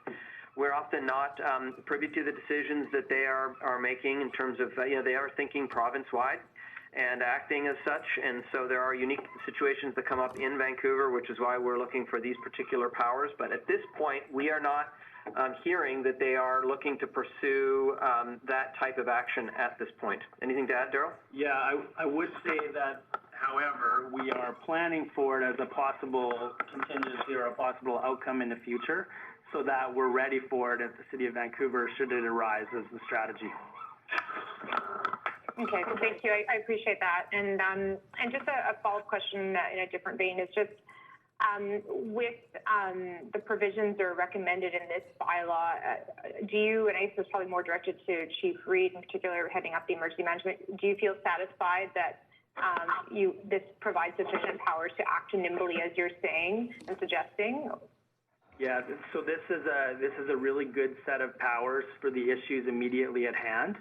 We're often not privy to the decisions that they are making in terms of, they are thinking province-wide and acting as such. And so there are unique situations that come up in Vancouver, which is why we're looking for these particular powers. But at this point, we are not hearing that they are looking to pursue that type of action at this point. Anything to add, Darryl? Yeah, I would say that, however, we are planning for it as a possible contingency or a possible outcome in the future, so that we're ready for it at the City of Vancouver should it arise as the strategy. Okay, so thank you. I appreciate that. And just a follow-up question in a different vein is just with the provisions that are recommended in this bylaw, do you, and I guess it's probably more directed to Chief Reid in particular, heading up the emergency management, do you feel satisfied that this provides sufficient powers to act nimbly, as you're saying and suggesting? Yeah, so this is a really good set of powers for the issues immediately at hand.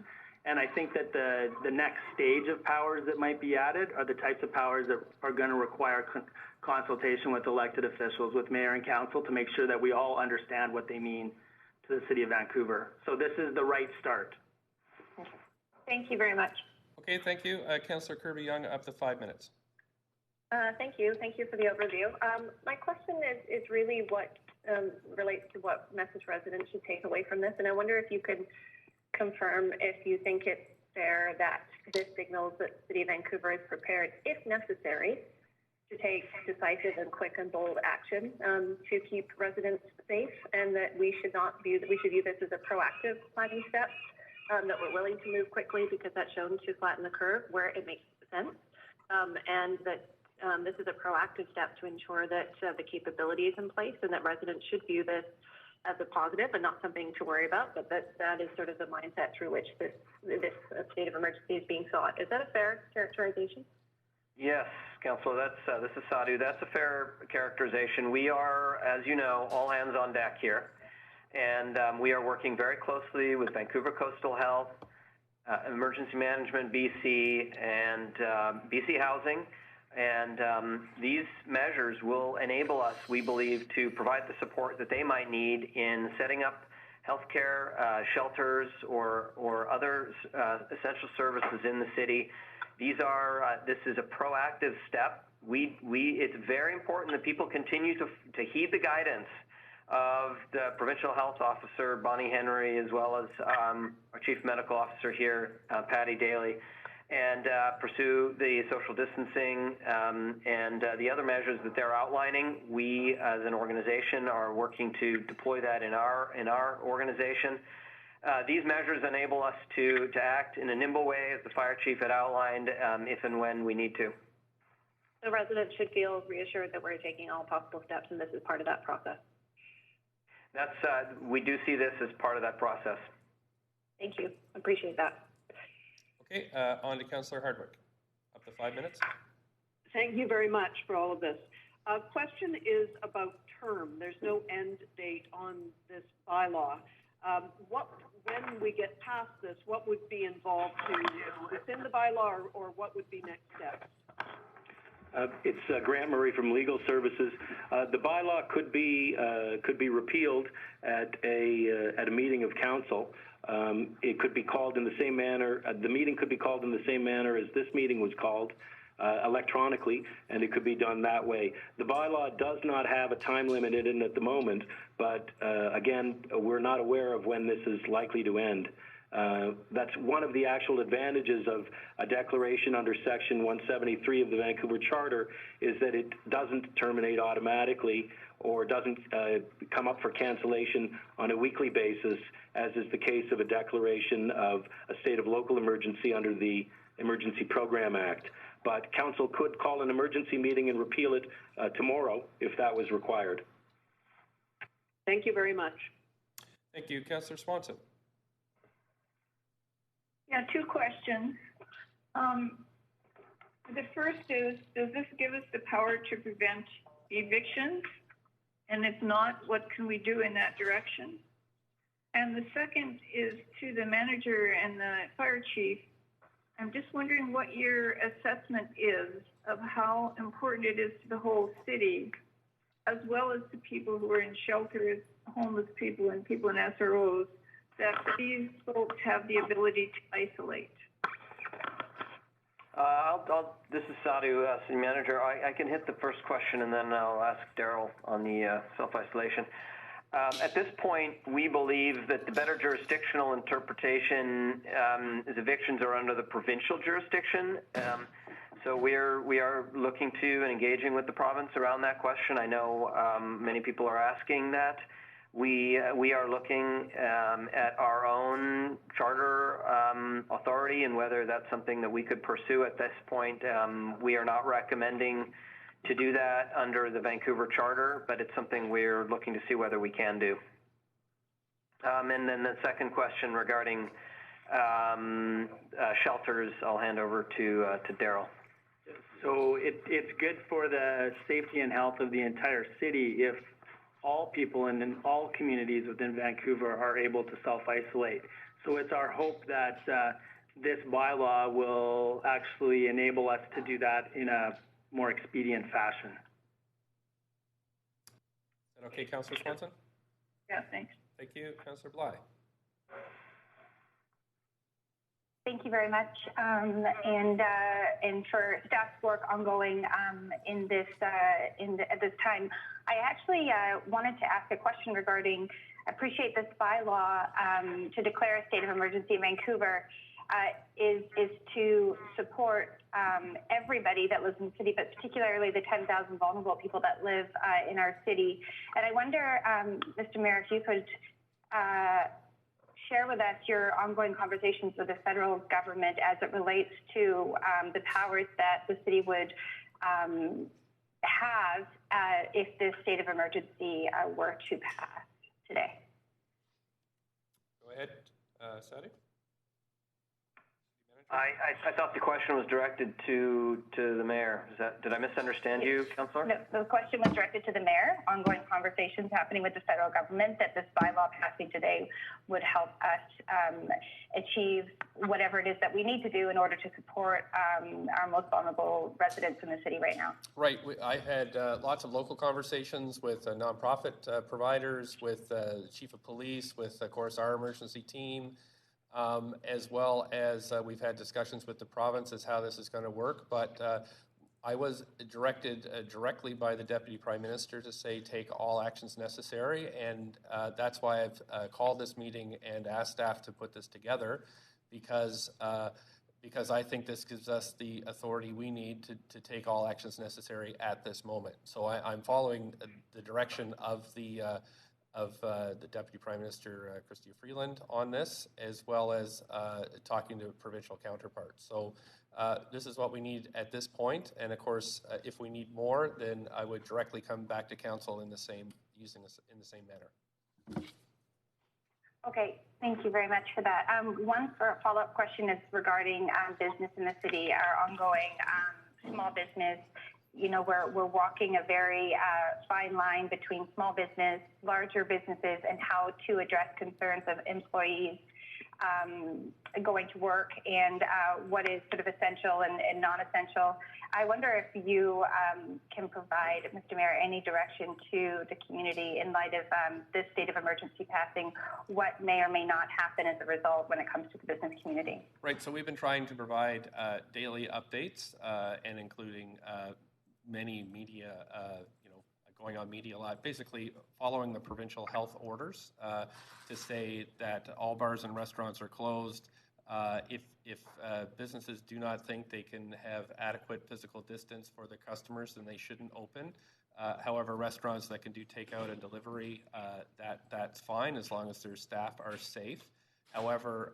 And I think that the next stage of powers that might be added are the types of powers that are going to require consultation with elected officials, with mayor and council, to make sure that we all understand what they mean to the City of Vancouver. So this is the right start. Okay. Thank you very much. Okay, thank you. Councillor Kirby-Yung, up to 5 minutes. Thank you. Thank you for the overview. My question is really what relates to what message residents should take away from this. And I wonder if you could confirm if you think it's fair that this signals that the City of Vancouver is prepared, if necessary, to take decisive and quick and bold action to keep residents safe, and that we should view this as a proactive planning step, that we're willing to move quickly because that's shown to flatten the curve where it makes sense, and that this is a proactive step to ensure that the capability is in place, and that residents should view this as a positive and not something to worry about, but that is sort of the mindset through which this state of emergency is being sought. Is that a fair characterization? Yes, Councillor, this is Sadhu. That's a fair characterization. We are, as you know, all hands on deck here, and we are working very closely with Vancouver Coastal Health, Emergency Management BC, and BC Housing. And these measures will enable us, we believe, to provide the support that they might need in setting up healthcare shelters or other essential services in the city. This is a proactive step it's very important that people continue to heed the guidance of the Provincial Health Officer, Bonnie Henry, as well as our Chief Medical Officer here, Patty Daly, and pursue the social distancing and the other measures that they're outlining. We, as an organization, are working to deploy that in our organization. These measures enable us to act in a nimble way, as the fire chief had outlined, if and when we need to. So residents should feel reassured that we're taking all possible steps, and this is part of that process. We do see this as part of that process. Thank you. Appreciate that. Okay, on to Councillor Hardwick. Up to 5 minutes. Thank you very much for all of this. Question is about term. There's no end date on this bylaw. When we get past this, what would be involved within the bylaw, or what would be next steps? It's Grant Murray from Legal Services. The bylaw could be repealed at a meeting of council. It could be called in the same manner. The meeting could be called in the same manner as this meeting was called, electronically, and it could be done that way. The bylaw does not have a time limit in it at the moment, but again, we're not aware of when this is likely to end. That's one of the actual advantages of a declaration under Section 173 of the Vancouver Charter, is that it doesn't terminate automatically or doesn't come up for cancellation on a weekly basis, as is the case of a declaration of a state of local emergency under the Emergency Program Act. But Council could call an emergency meeting and repeal it tomorrow if that was required. Thank you very much. Thank you. Councillor Swanson. Yeah, two questions. The first is, does this give us the power to prevent evictions? And if not, what can we do in that direction? And the second is to the manager and the fire chief. I'm just wondering what your assessment is of how important it is to the whole city, as well as to people who are in shelters, homeless people, and people in SROs, that these folks have the ability to isolate. This is Sadhu, City Manager. I can hit the first question, and then I'll ask Daryl on the self-isolation. At this point, we believe that the better jurisdictional interpretation is evictions are under the provincial jurisdiction. So we are looking to and engaging with the province around that question. I know many people are asking that. We are looking at our own charter authority and whether that's something that we could pursue at this point. We are not recommending to do that under the Vancouver Charter, but it's something we're looking to see whether we can do. And then the second question regarding shelters, I'll hand over to Daryl. So it's good for the safety and health of the entire city if all people and in all communities within Vancouver are able to self-isolate. So it's our hope that this bylaw will actually enable us to do that in a more expedient fashion. Is that okay, Councillor Swanson? Yeah, thanks. Thank you. Councillor Bly. Thank you very much, and for staff's work ongoing in this at this time. I actually wanted to ask a question regarding. Appreciate this bylaw to declare a state of emergency in Vancouver is to support everybody that lives in the city, but particularly the 10,000 vulnerable people that live in our city. And I wonder, Mr. Mayor, if you could share with us your ongoing conversations with the federal government as it relates to the powers that the city would have if this state of emergency were to pass today. Go ahead, Sadhu. I thought the question was directed to the mayor. Did I misunderstand you, Councillor? No, the question was directed to the mayor. Ongoing conversations happening with the federal government that this bylaw passing today would help us achieve whatever it is that we need to do in order to support our most vulnerable residents in the city right now. Right. I had lots of local conversations with nonprofit providers, with the chief of police, with, of course, our emergency team. As well as we've had discussions with the province as how this is going to work. But I was directed directly by the Deputy Prime Minister to say take all actions necessary, and that's why I've called this meeting and asked staff to put this together, because I think this gives us the authority we need to take all actions necessary at this moment. So I'm following the direction of the Deputy Prime Minister, Chrystia Freeland, on this, as well as talking to provincial counterparts. So this is what we need at this point, and of course, if we need more, then I would directly come back to council in the same manner. Okay, thank you very much for that. One follow-up question is regarding business in the city, our ongoing small business. You know, we're walking a very fine line between small business, larger businesses, and how to address concerns of employees going to work, and what is sort of essential and non-essential. I wonder if you can provide, Mr. Mayor, any direction to the community in light of this state of emergency passing, what may or may not happen as a result when it comes to the business community. Right, so we've been trying to provide daily updates and including many media, going on media live, basically following the provincial health orders to say that all bars and restaurants are closed. If businesses do not think they can have adequate physical distance for their customers, then they shouldn't open. However, restaurants that can do takeout and delivery, that's fine as long as their staff are safe. However,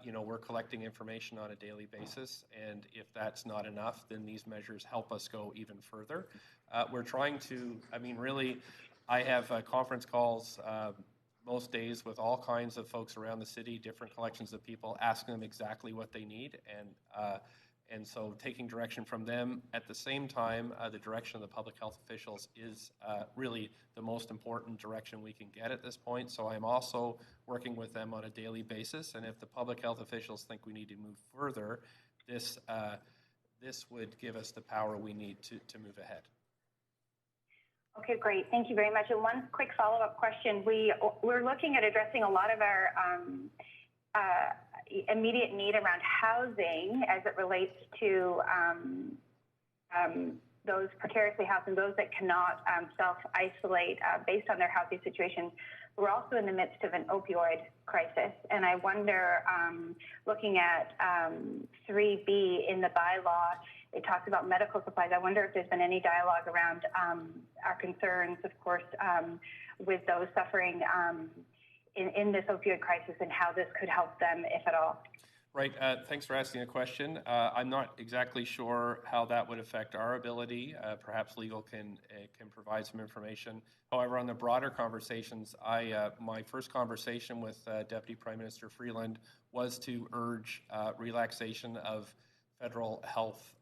we're collecting information on a daily basis, and if that's not enough, then these measures help us go even further. We're trying to, really, I have conference calls most days with all kinds of folks around the city, different collections of people, asking them exactly what they need, and so taking direction from them. At the same time, the direction of the public health officials is really the most important direction we can get at this point. So I'm also working with them on a daily basis, and if the public health officials think we need to move further, this would give us the power we need to move ahead. Okay, great. Thank you very much. And one quick follow-up question. We're looking at addressing a lot of our immediate need around housing as it relates to those precariously housed and those that cannot self-isolate based on their housing situation. We're also in the midst of an opioid crisis, and I wonder, looking at 3B in the bylaw, it talks about medical supplies. I wonder if there's been any dialogue around our concerns, of course, with those suffering in this opioid crisis and how this could help them, if at all. Right. Thanks for asking a question. I'm not exactly sure how that would affect our ability. Perhaps legal can provide some information. However, on the broader conversations, my first conversation with Deputy Prime Minister Freeland was to urge relaxation of federal health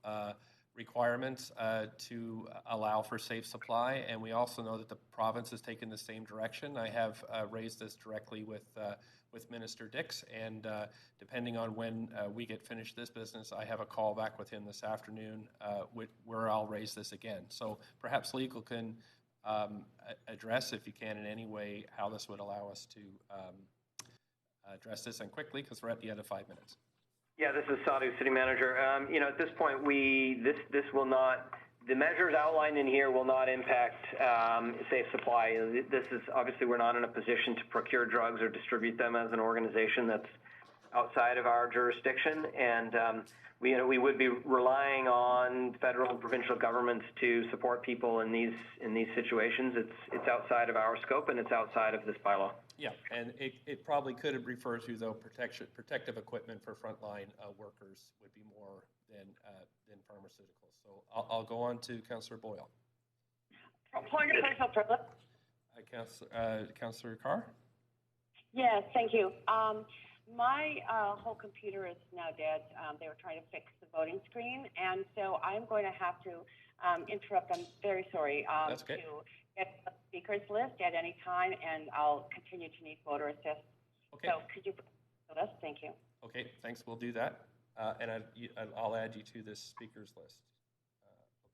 requirements to allow for safe supply, and we also know that the province has taken the same direction. I have raised this directly with Minister Dix, and depending on when we get finished this business, I have a call back with him this afternoon where I'll raise this again. So perhaps legal can address, if you can in any way, how this would allow us to address this, and quickly, because we're at the end of 5 minutes. Yeah, this is Sadhu, City Manager. At this point, this will not, the measures outlined in here will not impact safe supply. This is, obviously, we're not in a position to procure drugs or distribute them as an organization that's outside of our jurisdiction, and we would be relying on federal and provincial governments to support people in these situations. It's outside of our scope, and it's outside of this bylaw. Yeah, and it probably could refer to, though, protective equipment for frontline workers would be more than pharmaceuticals. So I'll go on to Councillor Boyle. Point of personal privilege. Councillor Carr? Yes, thank you. My whole computer is now dead. They were trying to fix the voting screen, and so I'm going to have to interrupt. I'm very sorry. That's okay. To get the speakers list at any time, and I'll continue to need voter assist. Okay. So could you put the list? Thank you. Okay, thanks. We'll do that. And I'll add you to this speakers list.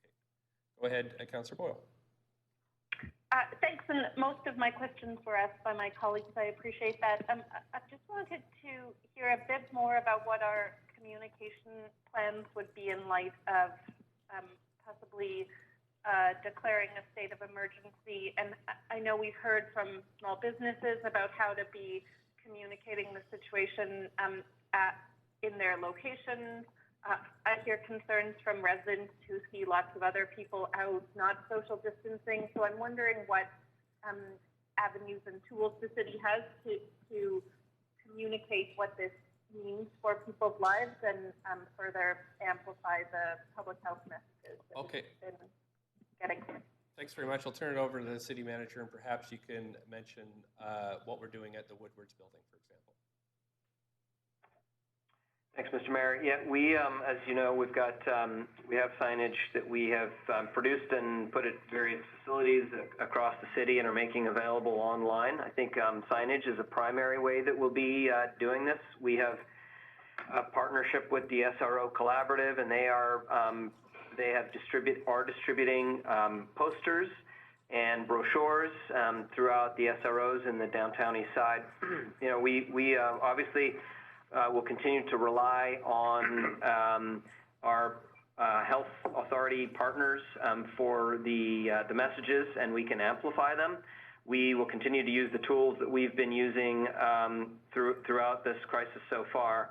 Okay. Go ahead, Councillor Boyle. Thanks, and most of my questions were asked by my colleagues. I appreciate that. I just wanted to hear a bit more about what our communication plans would be in light of possibly declaring a state of emergency. And I know we've heard from small businesses about how to be communicating the situation in their locations. I hear concerns from residents who see lots of other people out not social distancing. So I'm wondering what avenues and tools the city has to communicate what this means for people's lives and further amplify the public health messages that Okay. we've been getting. Thanks very much. I'll turn it over to the city manager, and perhaps you can mention what we're doing at the Woodwards building, for example. Thanks, Mr. Mayor. Yeah, we, as you know, we have signage that we have produced and put at various facilities across the city and are making available online. I think signage is a primary way that we'll be doing this. We have a partnership with the SRO Collaborative, and they are distributing posters and brochures throughout the SROs in the downtown east side. You know, we obviously we'll continue to rely on our health authority partners for the messages, and we can amplify them. We will continue to use the tools that we've been using throughout this crisis so far,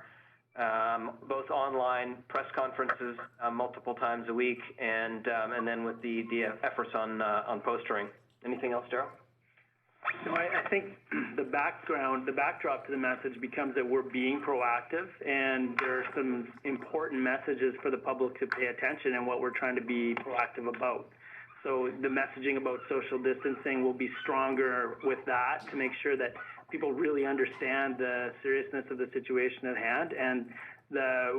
both online press conferences multiple times a week, and then with the efforts on postering. Anything else, Daryl? So I think the backdrop to the message becomes that we're being proactive, and there are some important messages for the public to pay attention and what we're trying to be proactive about. So the messaging about social distancing will be stronger with that to make sure that people really understand the seriousness of the situation at hand and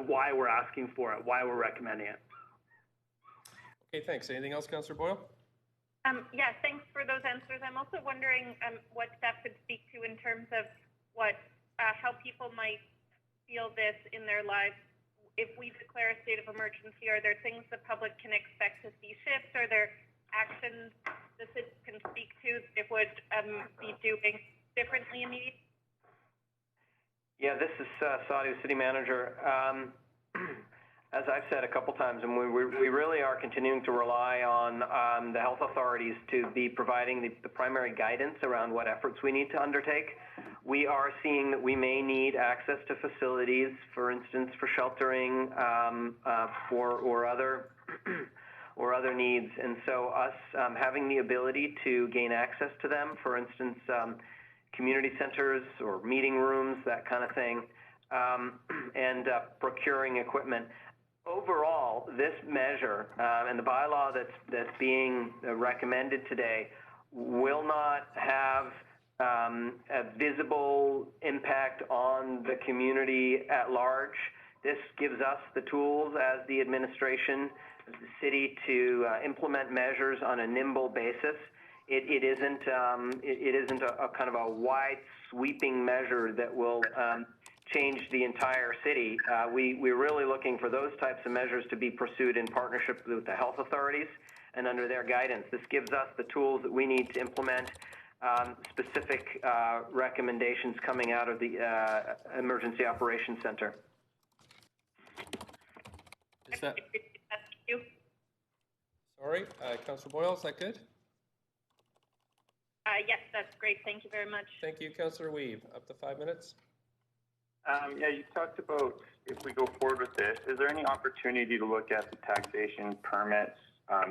why we're asking for it, why we're recommending it. Okay, thanks. Anything else, Councillor Boyle? Yeah, thanks for those answers. I'm also wondering what staff could speak to in terms of how people might feel this in their lives. If we declare a state of emergency, are there things the public can expect to see shift? Are there actions the city can speak to that would be doing differently immediately? Yeah, this is Sadhu, City Manager. As I've said a couple times, and we really are continuing to rely on the health authorities to be providing the primary guidance around what efforts we need to undertake. We are seeing that we may need access to facilities, for instance, for sheltering or other needs. And so us having the ability to gain access to them, for instance, community centers or meeting rooms, that kind of thing, and procuring equipment. Overall, this measure and the bylaw that's being recommended today will not have a visible impact on the community at large. This gives us the tools as the administration, as the city, to implement measures on a nimble basis. It isn't a kind of a wide sweeping measure that will change the entire city. We're really looking for those types of measures to be pursued in partnership with the health authorities and under their guidance. This gives us the tools that we need to implement specific recommendations coming out of the Emergency Operations Center. Is that... Sorry, Councillor Boyle, is that good? Yes, that's great. Thank you very much. Thank you, Councillor Weave. Up to 5 minutes. Yeah, you talked about if we go forward with this, is there any opportunity to look at the taxation permits,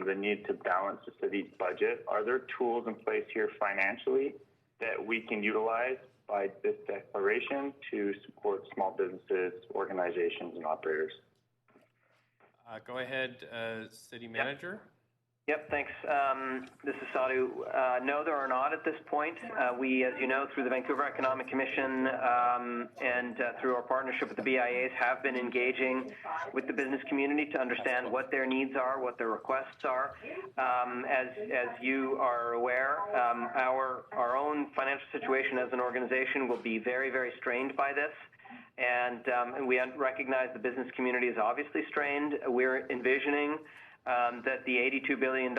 the need to balance the city's budget? Are there tools in place here financially that we can utilize by this declaration to support small businesses, organizations, and operators? Go ahead, City Manager. Yep, thanks. This is Sadhu. No, there are not at this point. We, as you know, through the Vancouver Economic Commission and through our partnership with the BIAs, have been engaging with the business community to understand what their needs are, what their requests are. As you are aware, our own financial situation as an organization will be very, very strained by this. And we recognize the business community is obviously strained. We're envisioning that the $82 billion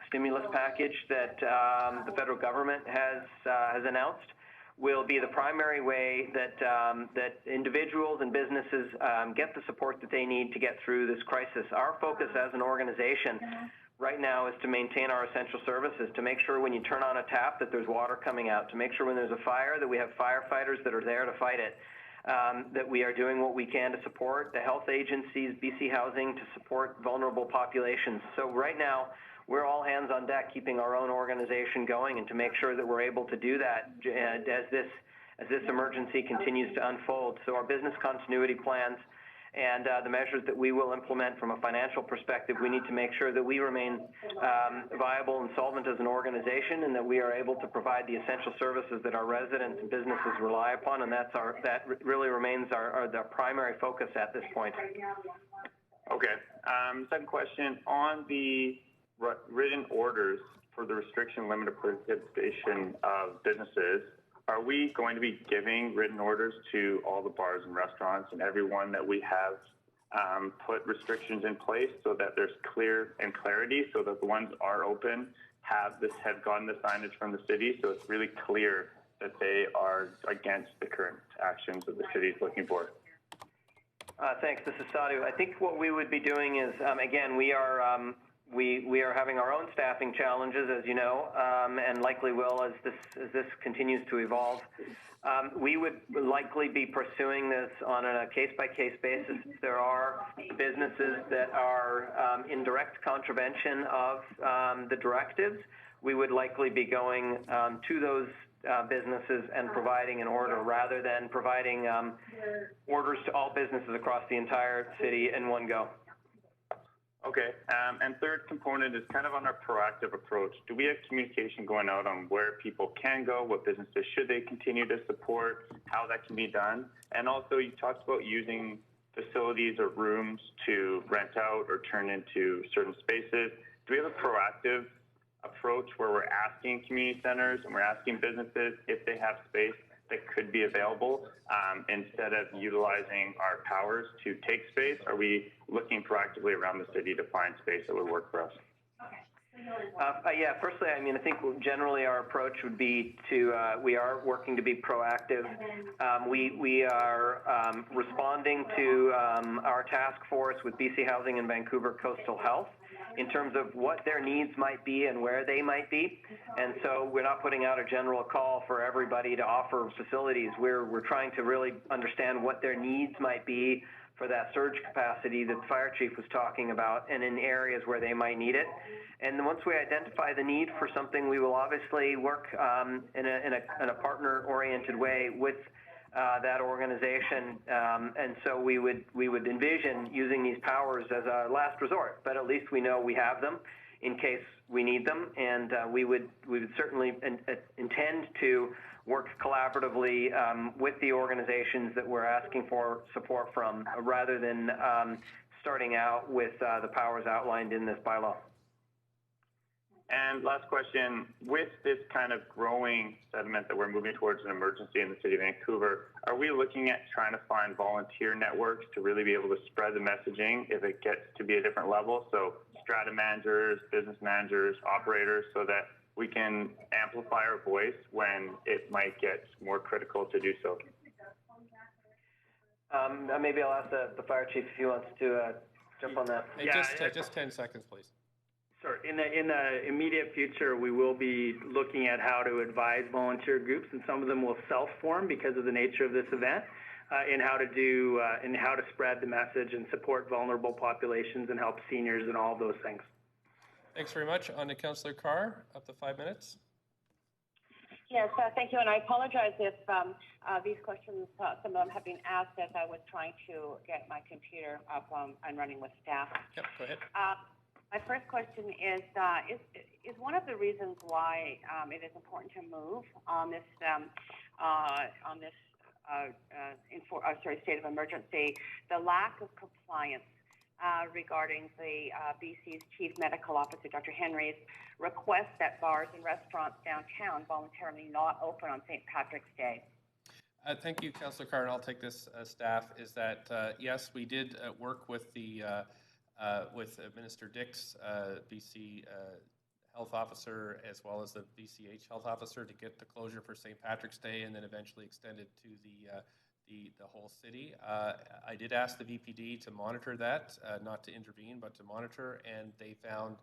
stimulus package that the federal government has announced will be the primary way that that individuals and businesses get the support that they need to get through this crisis. Our focus as an organization right now is to maintain our essential services, to make sure when you turn on a tap that there's water coming out, to make sure when there's a fire that we have firefighters that are there to fight it, that we are doing what we can to support the health agencies, BC Housing, to support vulnerable populations. So right now, we're all hands on deck keeping our own organization going and to make sure that we're able to do that as this emergency continues to unfold. So our business continuity plans and the measures that we will implement from a financial perspective, we need to make sure that we remain viable and solvent as an organization, and that we are able to provide the essential services that our residents and businesses rely upon, and that really remains our primary focus at this point. Okay. Second question, on the written orders for the restriction limited participation of businesses, are we going to be giving written orders to all the bars and restaurants and everyone that we have put restrictions in place so that there's clarity so that the ones are open have gotten the signage from the city, so it's really clear that they are against the current actions that the city is looking for? Thanks. This is Sadhu. I think what we would be doing is, again, we are having our own staffing challenges, as you know, and likely will as this continues to evolve. We would likely be pursuing this on a case-by-case basis. There are businesses that are in direct contravention of the directives. We would likely be going to those businesses and providing an order rather than providing orders to all businesses across the entire city in one go. Okay, and third component is kind of on our proactive approach. Do we have communication going out on where people can go, what businesses should they continue to support, how that can be done? And also, you talked about using facilities or rooms to rent out or turn into certain spaces. Do we have a proactive approach where we're asking community centers and we're asking businesses if they have space that could be available instead of utilizing our powers to take space? Are we looking proactively around the city to find space that would work for us? Yeah, firstly, I mean, I think generally our approach would be to, we are working to be proactive. We are responding to our task force with BC Housing and Vancouver Coastal Health in terms of what their needs might be and where they might be. And so we're not putting out a general call for everybody to offer facilities. We're trying to really understand what their needs might be for that surge capacity that the fire chief was talking about, and in areas where they might need it. And once we identify the need for something, we will obviously work in a partner-oriented way with that organization, and so we would envision using these powers as a last resort, but at least we know we have them in case we need them, and we would certainly intend to work collaboratively with the organizations that we're asking for support from, rather than starting out with the powers outlined in this bylaw. And last question, with this kind of growing sentiment that we're moving towards an emergency in the city of Vancouver, are we looking at trying to find volunteer networks to really be able to spread the messaging if it gets to be a different level? So strata managers, business managers, operators, so that we can amplify our voice when it might get more critical to do so? Maybe I'll ask the fire chief if he wants to jump on that. Hey, just 10 seconds, please. Sure. In the immediate future, we will be looking at how to advise volunteer groups, and some of them will self-form because of the nature of this event, in how to spread the message and support vulnerable populations and help seniors and all those things. Thanks very much. On to Councillor Carr, up to 5 minutes. Yes, thank you, and I apologize if these questions, some of them have been asked as I was trying to get my computer up and running with staff. Yep, go ahead. My first question is one of the reasons why it is important to move on this state of emergency, the lack of compliance regarding the BC's Chief Medical Officer, Dr. Henry's request that bars and restaurants downtown voluntarily not open on St. Patrick's Day. Thank you, Councillor Carr, and I'll take this staff, is that yes, we did work with the with Minister Dix, BC health officer as well as the VCH health officer to get the closure for St. Patrick's Day and then eventually extended to the whole city. I did ask the VPD to monitor that, not to intervene, but to monitor, and they found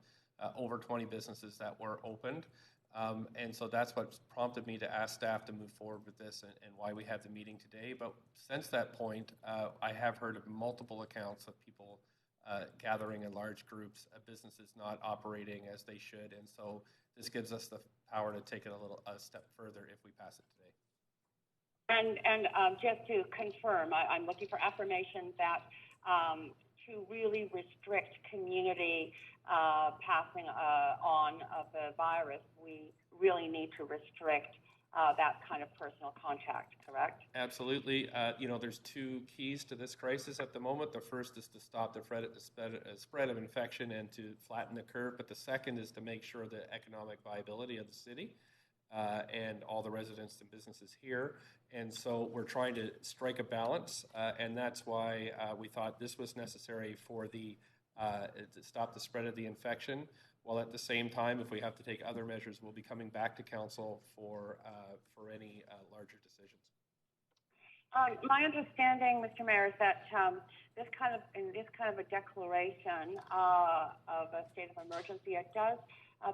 over 20 businesses that were opened. And so that's what prompted me to ask staff to move forward with this and why we have the meeting today. But since that point, I have heard of multiple accounts of people gathering in large groups, businesses not operating as they should. And so this gives us the power to take it a step further if we pass it today. And just to confirm, I'm looking for affirmation that to really restrict community passing on of the virus, we really need to restrict that kind of personal contact, correct? Absolutely. There's two keys to this crisis at the moment. The first is to stop the spread of infection and to flatten the curve. But the second is to make sure the economic viability of the city and all the residents and businesses here. And so we're trying to strike a balance, and that's why we thought this was necessary for to stop the spread of the infection, while at the same time, if we have to take other measures, we'll be coming back to council for any larger decisions. My understanding, Mr. Mayor, is that this kind of a declaration of a state of emergency, it does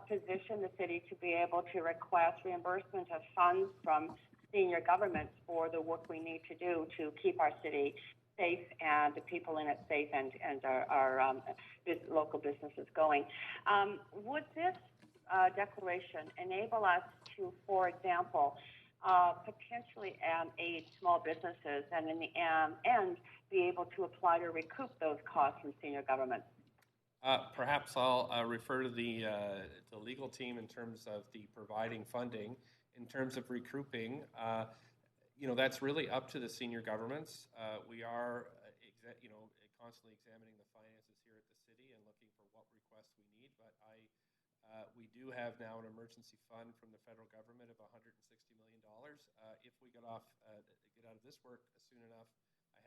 position the city to be able to request reimbursement of funds from senior governments for the work we need to do to keep our city safe and the people in it safe and our local businesses going. Would this declaration enable us to, for example, potentially aid small businesses and in the end be able to apply to recoup those costs from senior governments? Perhaps I'll refer to the legal team in terms of the providing funding. In terms of recouping, that's really up to the senior governments. We are, constantly examining the finances here at the city and looking for what requests we need. But we do have now an emergency fund from the federal government of $160 million. If we get out of this work soon enough,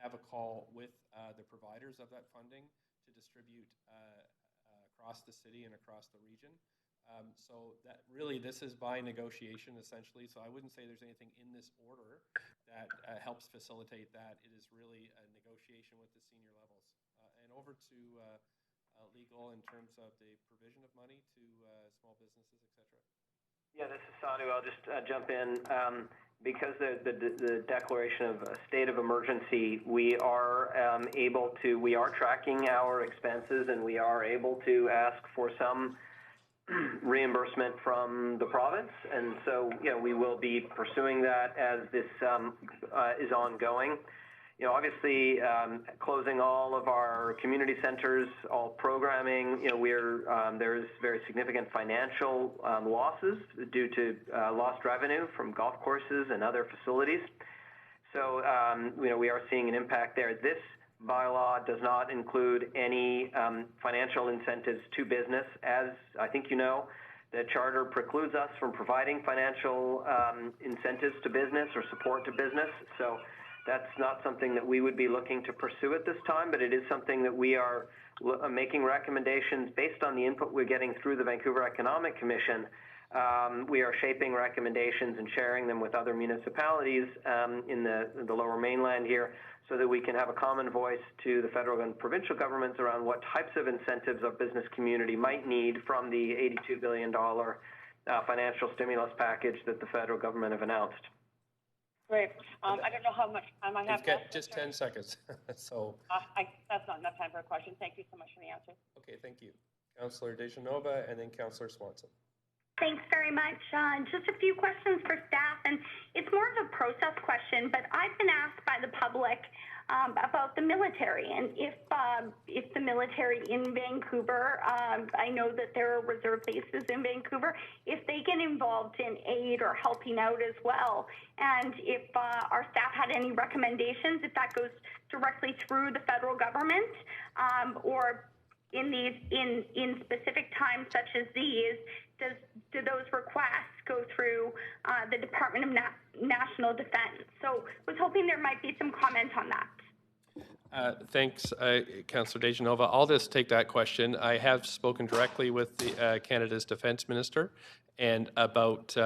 I have a call with the providers of that funding to distribute across the city and across the region. So that really, this is by negotiation essentially. So I wouldn't say there's anything in this order that helps facilitate that. It is really a negotiation with the senior levels. And over to legal in terms of the provision of money to small businesses, et cetera. Yeah, this is Sadhu. I'll just jump in. Because the declaration of a state of emergency, we are we are tracking our expenses and we are able to ask for some reimbursement from the province. And so, we will be pursuing that as this is ongoing. Obviously, closing all of our community centers, all programming, there is very significant financial losses due to lost revenue from golf courses and other facilities. So, we are seeing an impact there. This bylaw does not include any financial incentives to business. As I think the charter precludes us from providing financial incentives to business or support to business. So that's not something that we would be looking to pursue at this time, but it is something that we are making recommendations based on the input we're getting through the Vancouver Economic Commission. We are shaping recommendations and sharing them with other municipalities in the Lower Mainland here so that we can have a common voice to the federal and provincial governments around what types of incentives our business community might need from the $82 billion financial stimulus package that the federal government have announced. Great. I don't know how much time I have left. Just 10 seconds. So that's not enough time for a question. Thank you so much for the answer. Okay, thank you. Councillor Dejanova and then Councillor Swanson. Thanks very much. Just a few questions for staff, and it's more of a process question, but I've been asked by the public about the military, and if the military in Vancouver, I know that there are reserve bases in Vancouver, if they get involved in aid or helping out as well, and if our staff had any recommendations, if that goes directly through the federal government, or in specific times such as these, do those requests go through the Department of National Defense? So I was hoping there might be some comment on that. Thanks, Councillor Dejanova. I'll just take that question. I have spoken directly with the, Canada's Defence Minister and about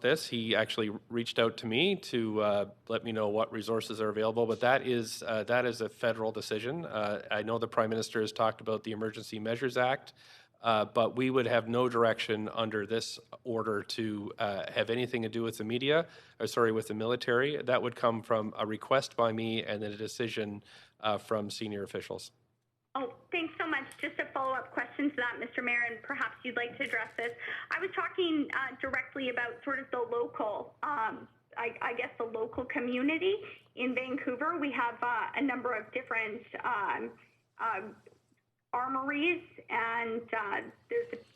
this. He actually reached out to me to let me know what resources are available, but that is a federal decision. I know the Prime Minister has talked about the Emergency Measures Act, but we would have no direction under this order to have anything to do with the media, with the military. That would come from a request by me and then a decision from senior officials. Oh, thanks so much. Just a follow-up question to that, Mr. Mayor, and perhaps you'd like to address this. I was talking directly about sort of the local, I guess the local community in Vancouver. We have a number of different armories, and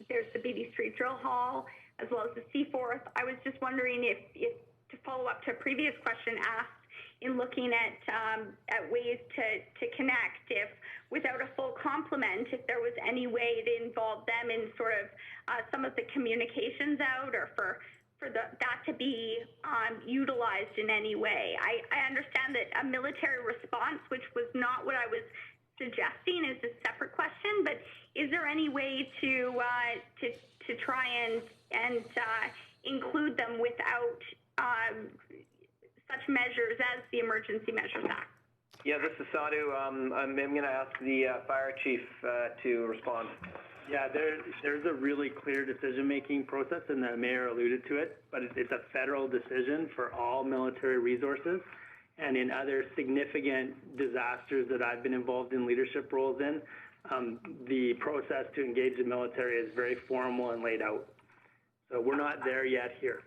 there's the Beatty Street Drill Hall, as well as the Seaforth. I was just wondering if to follow up to a previous question asked, in looking at ways to connect, if without a full complement, if there was any way to involve them in sort of some of the communications out, or for that to be utilized in any way. I understand that a military response, which was not what I was suggesting, is a separate question, but is there any way to try and include them without such measures as the Emergency Measures Act? Yeah, this is Sadhu. I'm going to ask the fire chief to respond. Yeah, there's a really clear decision-making process, and the mayor alluded to it, but it's a federal decision for all military resources. And in other significant disasters that I've been involved in leadership roles in, the process to engage the military is very formal and laid out. So we're not there yet here.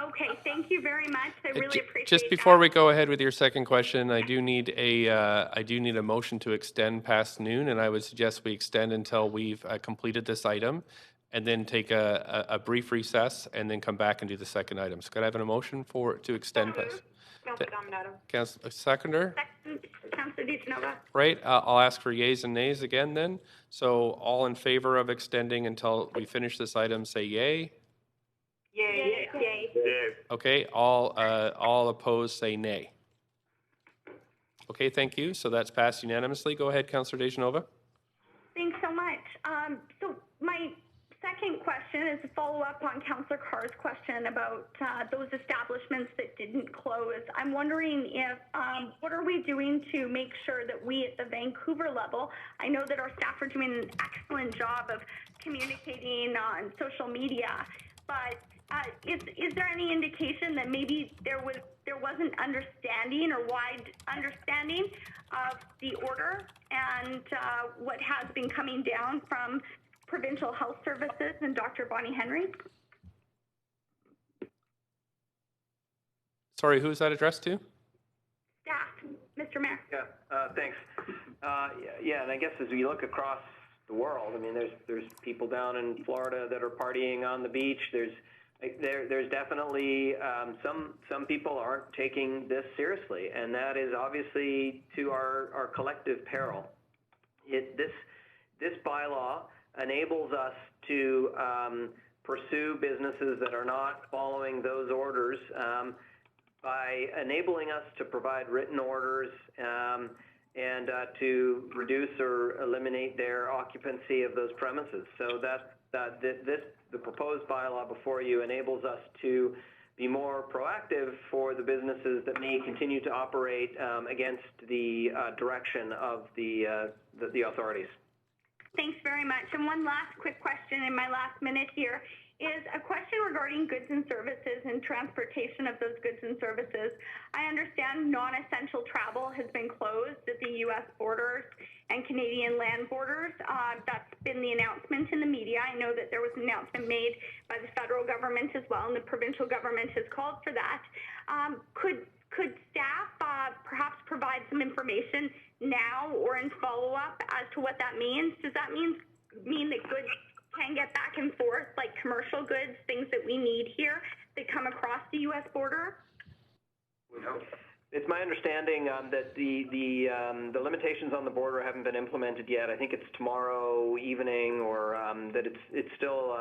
Okay, thank you very much. I really appreciate Just before we go ahead with your second question, I do need a motion to extend past noon, and I would suggest we extend until we've completed this item, and then take a brief recess, and then come back and do the second item. So could I have a motion to extend past? Councillor Seconder? Councillor Dejanova. Right. I'll ask for yeas and nays again then. So all in favor of extending until we finish this item, say yay. Yay. Yay. Okay. All opposed, say nay. Okay. Thank you. So that's passed unanimously. Go ahead, Councillor Dejanova. Thanks so much. So my second question is a follow-up on Councillor Carr's question about those establishments that didn't close. I'm wondering if, what are we doing to make sure that we at the Vancouver level, I know that our staff are doing an excellent job of communicating on social media, but is there any indication that maybe there wasn't understanding or wide understanding of the order and what has been coming down from Provincial Health Services and Dr. Bonnie Henry? Sorry, who is that addressed to? Staff, Mr. Mayor. Yeah, thanks. And I guess as we look across the world, I mean, there's people down in Florida that are partying on the beach. There's definitely some people aren't taking this seriously, and that is obviously to our collective peril. This bylaw enables us to pursue businesses that are not following those orders by enabling us to provide written orders and to reduce or eliminate their occupancy of those premises. So the proposed bylaw before you enables us to be more proactive for the businesses that may continue to operate against the direction of the authorities. Thanks very much. And one last quick question in my last minute here is a question regarding goods and services and transportation of those goods and services. I understand non-essential travel has been closed at the U.S. borders and Canadian land borders. That's been the announcement in the media. I know that there was an announcement made by the federal government as well, and the provincial government has called for that. Could staff perhaps provide some information now or in follow-up as to what that means? Does that mean that goods can get back and forth, like commercial goods, things that we need here, that come across the U.S. border? It's my understanding that the limitations on the border haven't been implemented yet. I think it's tomorrow evening, or that it's still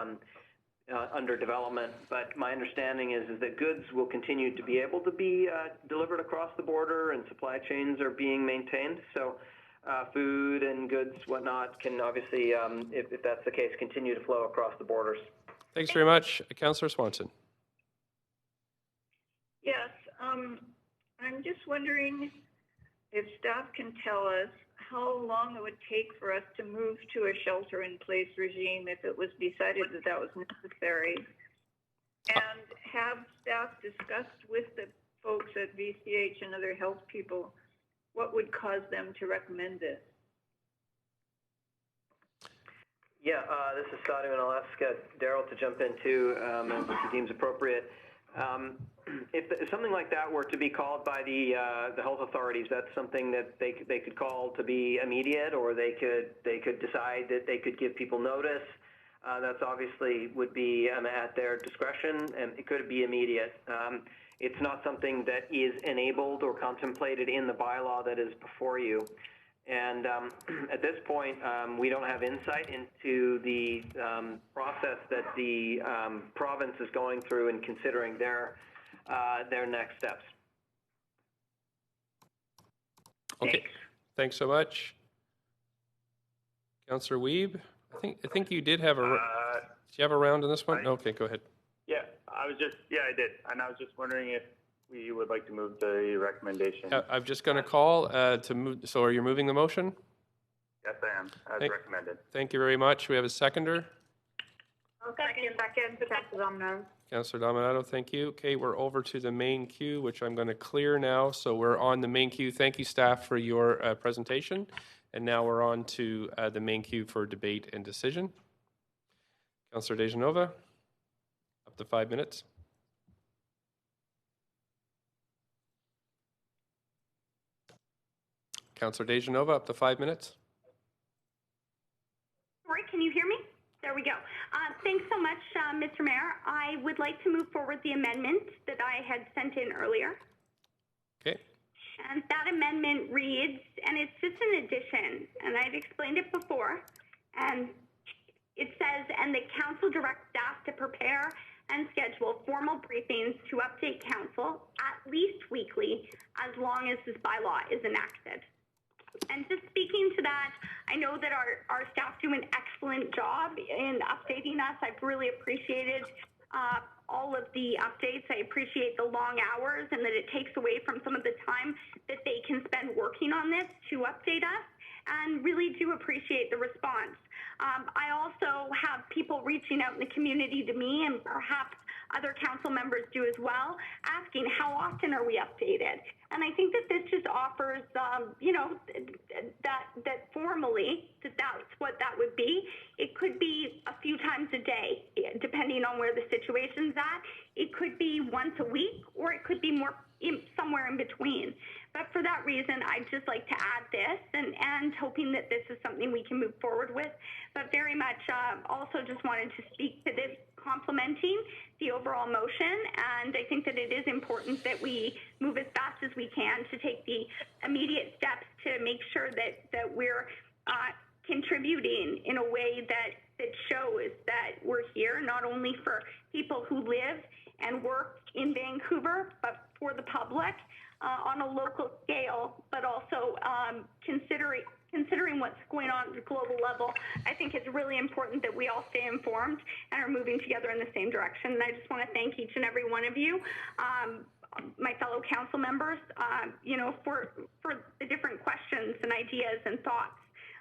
under development. But my understanding is that goods will continue to be able to be delivered across the border, and supply chains are being maintained. So food and goods, whatnot, can obviously, if that's the case, continue to flow across the borders. Thanks very much. Councillor Swanson. Yes, I'm just wondering if staff can tell us how long it would take for us to move to a shelter-in-place regime if it was decided that that was necessary. And have staff discussed with the folks at VCH and other health people what would cause them to recommend this? Yeah, this is Sadhu, and I'll ask Daryl to jump in too, as he deems appropriate. If something like that were to be called by the health authorities, that's something that they could call to be immediate, or they could decide that they could give people notice. That's obviously would be at their discretion, and it could be immediate. It's not something that is enabled or contemplated in the bylaw that is before you. And at this point, we don't have insight into the process that the province is going through in considering their next steps. Okay, thanks so much. Councillor Wiebe, I think you did have a. Did you have a round on this one? Okay, go ahead. Yeah, I did. And I was just wondering if we would like to move the recommendation. I'm just going to call to move. So are you moving the motion? Yes, I am, as recommended. Thank you very much. We have a seconder. Second, Councillor Dominato. Councillor Dominato, thank you. Okay, we're over to the main queue, which I'm going to clear now. So we're on the main queue. Thank you, staff, for your presentation. And now we're on to the main queue for debate and decision. Councillor Dejanova, up to 5 minutes. Councillor Dejanova, up to 5 minutes. Sorry, can you hear me? There we go. Thanks so much, Mr. Mayor. I would like to move forward the amendment that I had sent in earlier. Okay. And that amendment reads, and it's just an addition, and I've explained it before, and it says, and the council directs staff to prepare and schedule formal briefings to update council at least weekly as long as this bylaw is enacted. And just speaking to that, I know that our staff do an excellent job in updating us. I've really appreciated all of the updates. I appreciate the long hours and that it takes away from some of the time that they can spend working on this to update us, and really do appreciate the response. I also have people reaching out in the community to me, and perhaps other council members do as well, asking how often are we updated? And I think that this just offers, that formally, that's what that would be. It could be a few times a day, depending on where the situation's at. It could be once a week, or it could be more somewhere in between. But for that reason, I'd just like to add this, and hoping that this is something we can move forward with. But very much also just wanted to speak to this, complementing the overall motion, and I think that it is important that we move as fast as we can to take the immediate steps to make sure that we're contributing in a way that shows that we're here not only for people who live and work in Vancouver, but for the public on a local scale, but also considering what's going on at the global level. I think it's really important that we all stay informed and are moving together in the same direction. And I just want to thank each and every one of you, my fellow council members, for the different questions and ideas and thoughts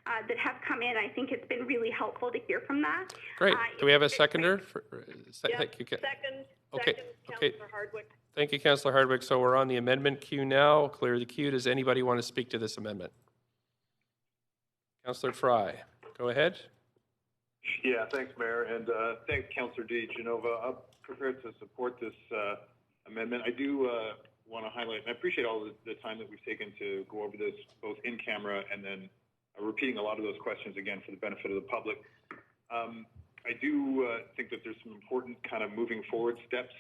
that have come in. I think it's been really helpful to hear from that. Great. Do we have a seconder? Second, Okay. Councillor Hardwick. Thank you, Councillor Hardwick. So we're on the amendment queue now. Clear the queue. Does anybody want to speak to this amendment? Councillor Fry, go ahead. Yeah, thanks, Mayor, and thanks, Councillor Dejanova. I'm prepared to support this amendment. I do want to highlight, and I appreciate all the time that we've taken to go over this, both in camera and then repeating a lot of those questions again for the benefit of the public. I do think that there's some important kind of moving forward steps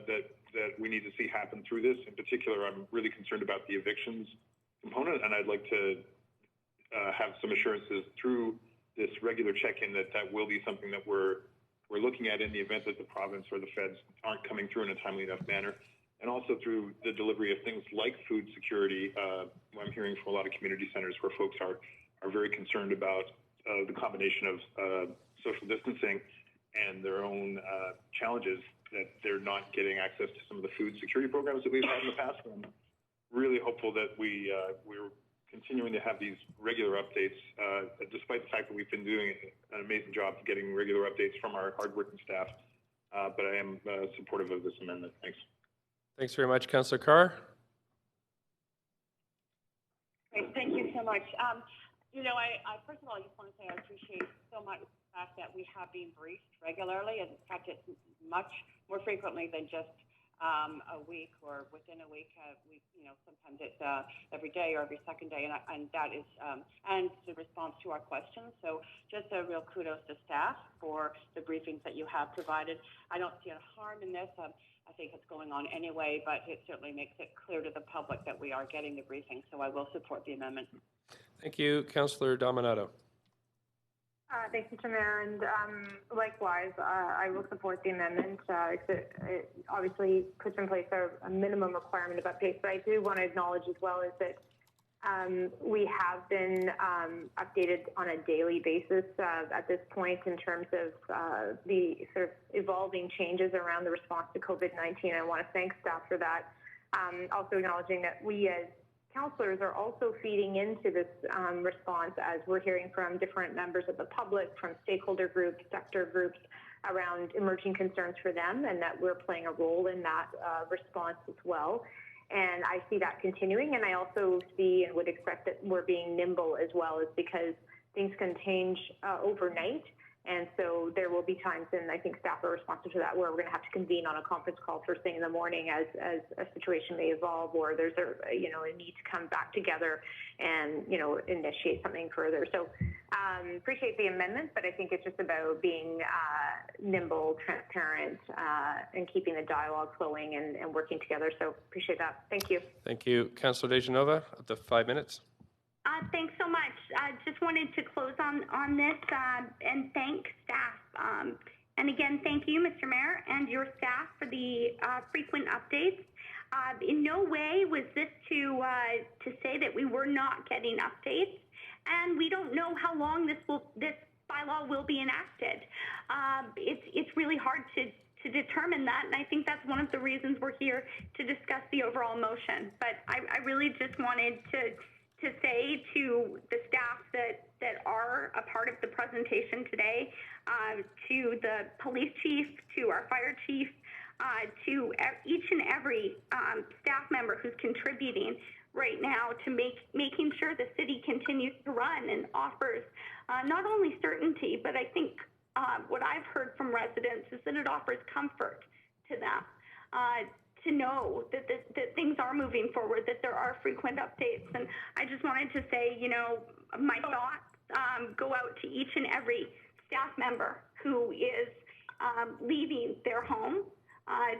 that we need to see happen through this. In particular, I'm really concerned about the evictions component, and I'd like to have some assurances through this regular check-in that will be something that we're we're looking at in the event that the province or the feds aren't coming through in a timely enough manner. And also through the delivery of things like food security. I'm hearing from a lot of community centers where folks are very concerned about the combination of social distancing and their own challenges that they're not getting access to some of the food security programs that we've had in the past. And I'm really hopeful that we're continuing to have these regular updates, despite the fact that we've been doing an amazing job of getting regular updates from our hardworking staff. But I am supportive of this amendment. Thanks. Thanks very much, Councillor Carr. Great, thank you so much. You know, I first of all, I just want to say I appreciate so much the fact that we have been briefed regularly, and in fact, it's much more frequently than just a week or within a week. Sometimes it's every day or every second day, and that is and the response to our questions. So just a real kudos to staff for the briefings that you have provided. I don't see a harm in this. I think it's going on anyway, but it certainly makes it clear to the public that we are getting the briefing. So I will support the amendment. Thank you, Councillor Dominato. Thanks, Mr. Mayor, and likewise, I will support the amendment. It obviously puts in place a minimum requirement of updates, but I do want to acknowledge as well is that we have been updated on a daily basis at this point in terms of the sort of evolving changes around the response to COVID-19. I want to thank staff for that. Also acknowledging that we as councillors are also feeding into this response as we're hearing from different members of the public, from stakeholder groups, sector groups, around emerging concerns for them, and that we're playing a role in that response as well. And I see that continuing, and I also see and would expect that we're being nimble as well, is because things can change overnight. And so there will be times, and I think staff are responsive to that, where we're going to have to convene on a conference call first thing in the morning as a situation may evolve, or there's a need to come back together and, initiate something further. So appreciate the amendment, but I think it's just about being nimble, transparent, and keeping the dialogue flowing and working together. So appreciate that. Thank you. Thank you. Councillor Dejanova, up to 5 minutes. Thanks so much. I just wanted to close on this and thank staff. And again, thank you, Mr. Mayor, and your staff for the frequent updates. In no way was this to say that we were not getting updates, and we don't know how long this bylaw will be enacted. It's really hard to determine that, and I think that's one of the reasons we're here to discuss the overall motion. But I really just wanted to say to the staff that are a part of the presentation today, to the police chief, to our fire chief, to each and every staff member who's contributing right now to making sure the city continues to run and offers not only certainty, but I think what I've heard from residents is that it offers comfort to them. To know that things are moving forward, that there are frequent updates. And I just wanted to say, my thoughts go out to each and every staff member who is leaving their home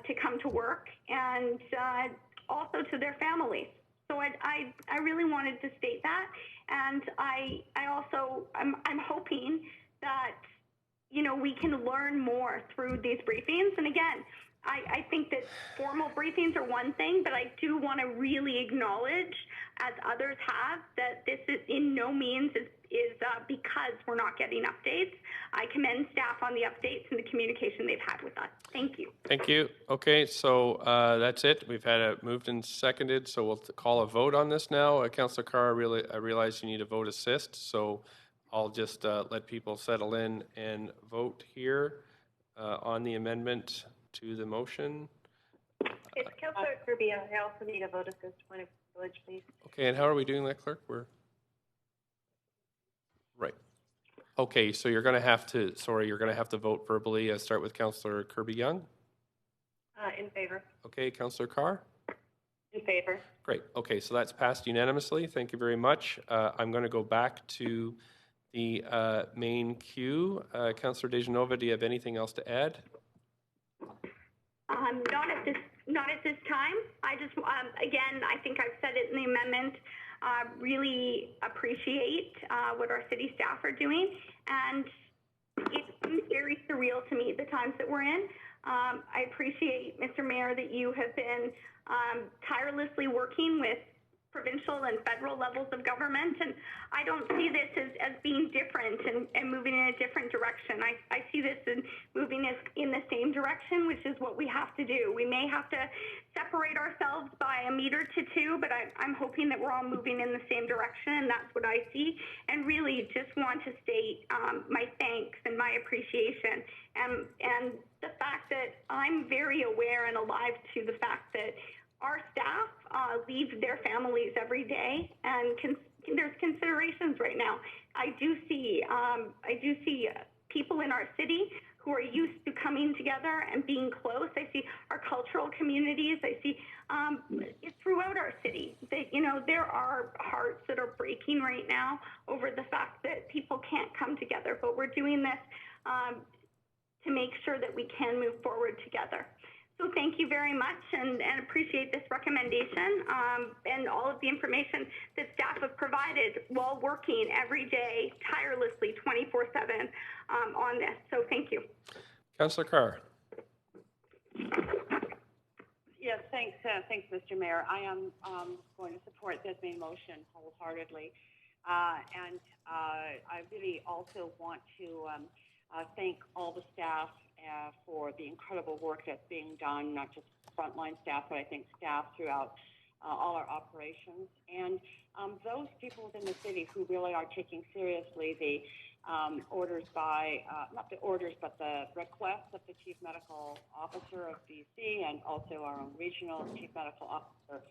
to come to work, and also to their families. So I really wanted to state that. And I also, I'm hoping that, we can learn more through these briefings. And again, I think that formal briefings are one thing, but I do want to really acknowledge, as others have, that this is in no means is because we're not getting updates. I commend staff on the updates and the communication they've had with us. Thank you. Thank you. Okay, so that's it. We've had it moved and seconded, so we'll call a vote on this now. Councillor Carr, I realize you need a vote assist, so I'll just let people settle in and vote here on the amendment to the motion. It's Councillor Kirby. I also need a vote assist. Point of privilege, please. Okay, and how are we doing that, Clerk? Right. Okay, so you're going to have to vote verbally. Start with Councillor Kirby-Yung. In favor. Okay, Councillor Carr? In favor. Great. Okay, so that's passed unanimously. Thank you very much. I'm going to go back to the main queue. Councillor Dejanova, do you have anything else to add? Not at this time. I just, again, I think I've said it in the amendment, really appreciate what our city staff are doing. And it seems very surreal to me, the times that we're in. I appreciate, Mr. Mayor, that you have been tirelessly working with provincial and federal levels of government, and I don't see this as being different and moving in a different direction. I see this as moving in the same direction, which is what we have to do. We may have to separate ourselves by a meter to two, but I'm hoping that we're all moving in the same direction, and that's what I see. And really just want to state my thanks and my appreciation, and the fact that I'm very aware and alive to the fact that our staff leave their families every day, and there's considerations right now. I do see people in our city who are used to coming together and being close. I see our cultural communities. I see it throughout our city that, you know, there are hearts that are breaking right now over the fact that people can't come together, but we're doing this to make sure that we can move forward together. So thank you very much, and appreciate this recommendation and all of the information that staff have provided while working every day tirelessly 24/7 on this. So thank you. Councillor Carr. Yes, thanks, Mr. Mayor. I am going to support this main motion wholeheartedly, and I really also want to thank all the staff for the incredible work that's being done, not just frontline staff, but I think staff throughout all our operations, and those people within the city who really are taking seriously the orders by, not the orders, but the requests of the Chief Medical Officer of BC and also our own regional Chief Medical Officer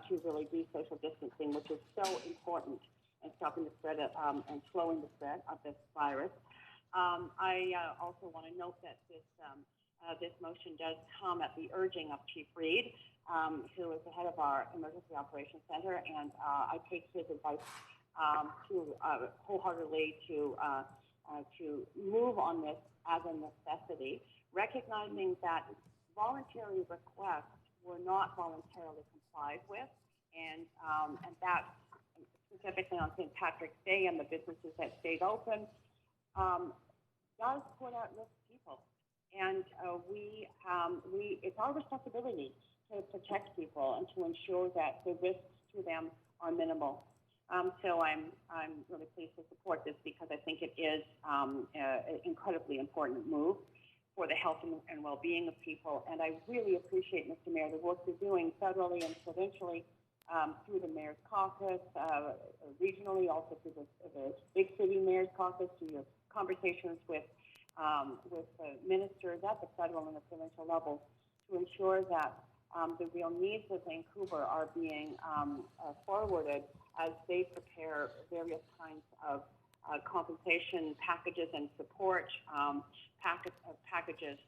to really do social distancing, which is so important in stopping the spread of, and slowing the spread of this virus. I also want to note that this motion does come at the urging of Chief Reid, who is the head of our Emergency Operations Center, and I take his advice wholeheartedly to move on this as a necessity, recognizing that voluntary requests were not voluntarily complied with, and that specifically on St. Patrick's Day and the businesses that stayed open, does put at risk people, and it's our responsibility to protect people and to ensure that the risks to them are minimal. So I'm really pleased to support this because I think it is an incredibly important move for the health and well-being of people, and I really appreciate, Mr. Mayor, the work you're doing federally and provincially through the Mayor's Caucus, regionally, also through the Big City Mayor's Caucus, through your conversations with the ministers at the federal and the provincial level to ensure that the real needs of Vancouver are being forwarded as they prepare various kinds of compensation packages and support packages,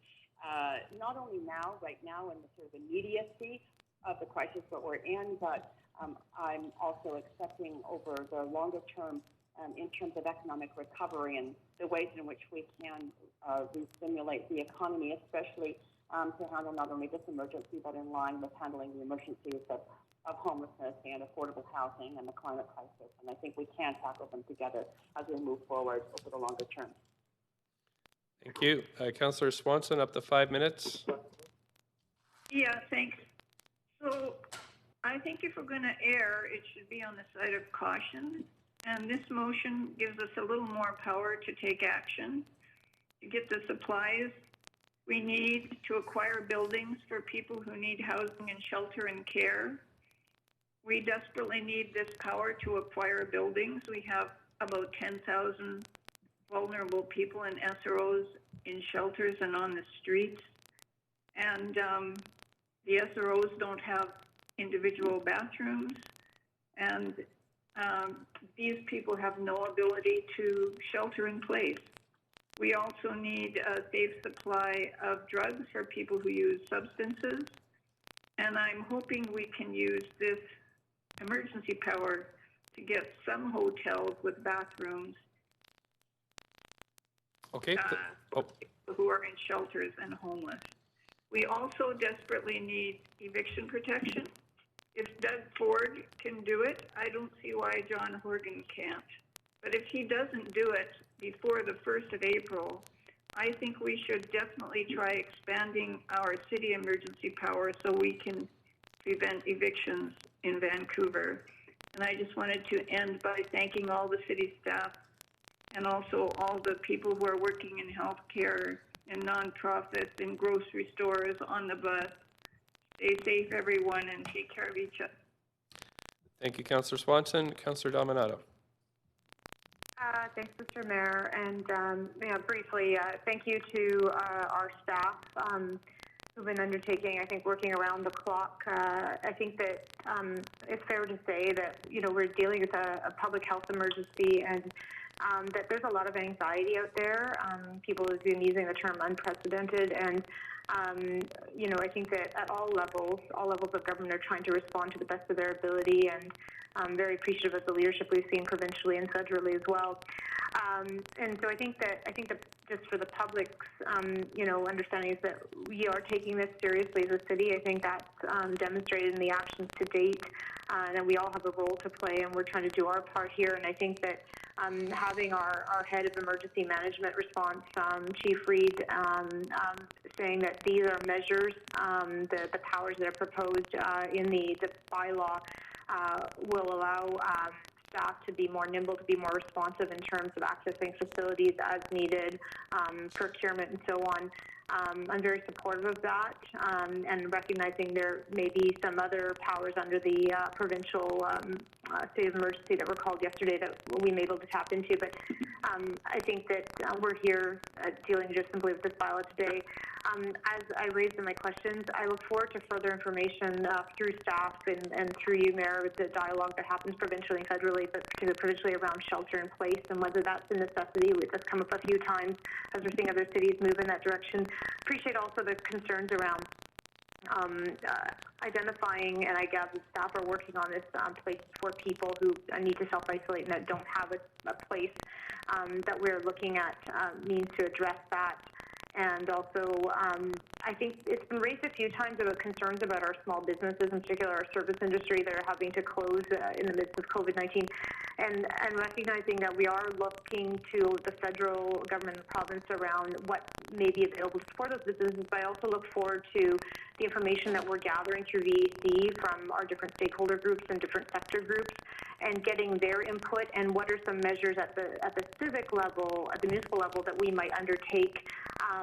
not only now, right now, in the sort of immediacy of the crisis that we're in, but I'm also expecting over the longer term in terms of economic recovery and the ways in which we can re-stimulate the economy, especially to handle not only this emergency, but in line with handling the emergencies of homelessness and affordable housing and the climate crisis. And I think we can tackle them together as we move forward over the longer term. Thank you. Councillor Swanson, up to 5 minutes. Yeah, thanks. So I think if we're going to err, it should be on the side of caution. And this motion gives us a little more power to take action, to get the supplies we need to acquire buildings for people who need housing and shelter and care. We desperately need this power to acquire buildings. We have about 10,000 vulnerable people in SROs, in shelters and on the streets. And the SROs don't have individual bathrooms, and these people have no ability to shelter in place. We also need a safe supply of drugs for people who use substances, and I'm hoping we can use this emergency power to get some hotels with bathrooms who are in shelters and homeless. We also desperately need eviction protection. If Doug Ford can do it, I don't see why John Horgan can't. But if he doesn't do it, before the 1st of April, I think we should definitely try expanding our city emergency power so we can prevent evictions in Vancouver. And I just wanted to end by thanking all the city staff and also all the people who are working in healthcare and nonprofits and grocery stores on the bus. Stay safe, everyone, and take care of each other. Thank you, Councillor Swanson. Councillor Dominato. Thanks, Mr. Mayor. And briefly, thank you to our staff who've been undertaking, I think, working around the clock. I think that it's fair to say that, we're dealing with a public health emergency and that there's a lot of anxiety out there. People have been using the term unprecedented, and I think that at all levels of government are trying to respond to the best of their ability, and I'm very appreciative of the leadership we've seen provincially and federally as well. And so I think that just for the public's, understanding is that we are taking this seriously as a city. I think that's demonstrated in the actions to date, that we all have a role to play, and we're trying to do our part here. And I think that having our head of emergency management response, Chief Reid, saying that these are measures, the powers that are proposed in the bylaw will allow staff to be more nimble, to be more responsive in terms of accessing facilities as needed, procurement and so on. I'm very supportive of that, and recognizing there may be some other powers under the provincial state of emergency that were called yesterday that we may be able to tap into. But I think that we're here dealing just simply with this bylaw today. As I raised in my questions, I look forward to further information through staff and through you, Mayor, with the dialogue that happens provincially and federally, but particularly provincially around shelter in place and whether that's a necessity. That's come up a few times as we're seeing other cities move in that direction. Appreciate also the concerns around identifying, and I gather staff are working on this, place for people who need to self-isolate and that don't have a place, that we're looking at means to address that. And also, I think it's been raised a few times about concerns about our small businesses, in particular our service industry, that are having to close in the midst of COVID-19. And recognizing that we are looking to the federal government and province around what may be available to support those businesses, but I also look forward to the information that we're gathering through VEC from our different stakeholder groups and different sector groups, and getting their input and what are some measures at the civic level, at the municipal level, that we might undertake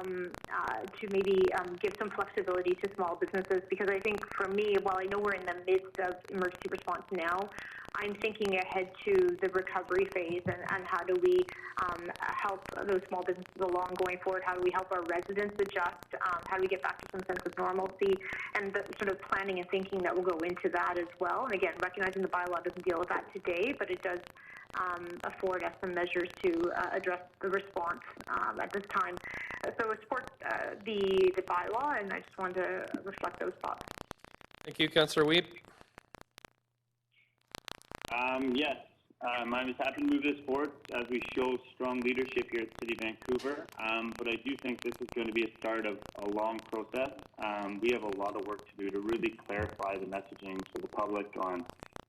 to maybe give some flexibility to small businesses. Because I think for me, while I know we're in the midst of emergency response now, I'm thinking ahead to the recovery phase and how do we help those small businesses along going forward? How do we help our residents adjust? How do we get back to some sense of normalcy? And the sort of planning and thinking that will go into that as well. And again, recognizing the bylaw doesn't deal with that today, but it does afford us some measures to address the response at this time. So I support the bylaw, and I just wanted to reflect those thoughts. Thank you, Councillor Weep. Yes, I'm just happy to move this forward as we show strong leadership here at the City of Vancouver. But I do think this is going to be a start of a long process. We have a lot of work to do to really clarify the messaging to the public on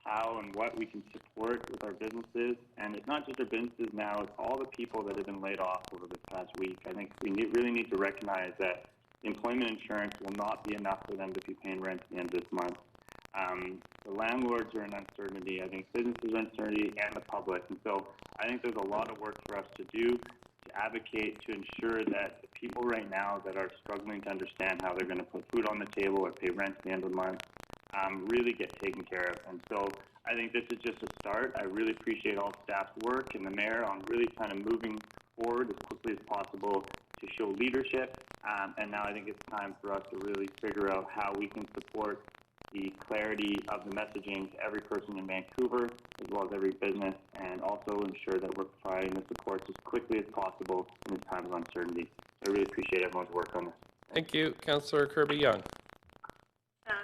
how and what we can support with our businesses. And it's not just our businesses now, it's all the people that have been laid off over this past week. I think we really need to recognize that employment insurance will not be enough for them to be paying rent at the end of this month. The landlords are in uncertainty. I think businesses are in uncertainty, and the public. And so I think there's a lot of work for us to do to advocate to ensure that the people right now that are struggling to understand how they're going to put food on the table or pay rent at the end of the month really get taken care of. And so I think this is just a start. I really appreciate all staff's work and the mayor on really kind of moving forward as quickly as possible to show leadership. And now I think it's time for us to really figure out how we can support the clarity of the messaging to every person in Vancouver, as well as every business, and also ensure that we're providing the supports as quickly as possible in this time of uncertainty. I really appreciate everyone's work on this. Thank you. Councillor Kirby-Young.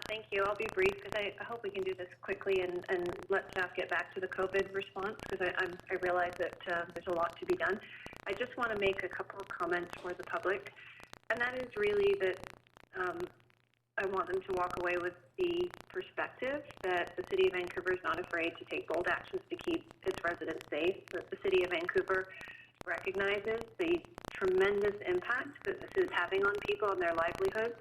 Thank you. I'll be brief because I hope we can do this quickly and let staff get back to the COVID response, because I realize that there's a lot to be done. I just want to make a couple of comments for the public, and that is really that I want them to walk away with the perspective that the City of Vancouver is not afraid to take bold actions to keep its residents safe, that the City of Vancouver recognizes the tremendous impact that this is having on people and their livelihoods,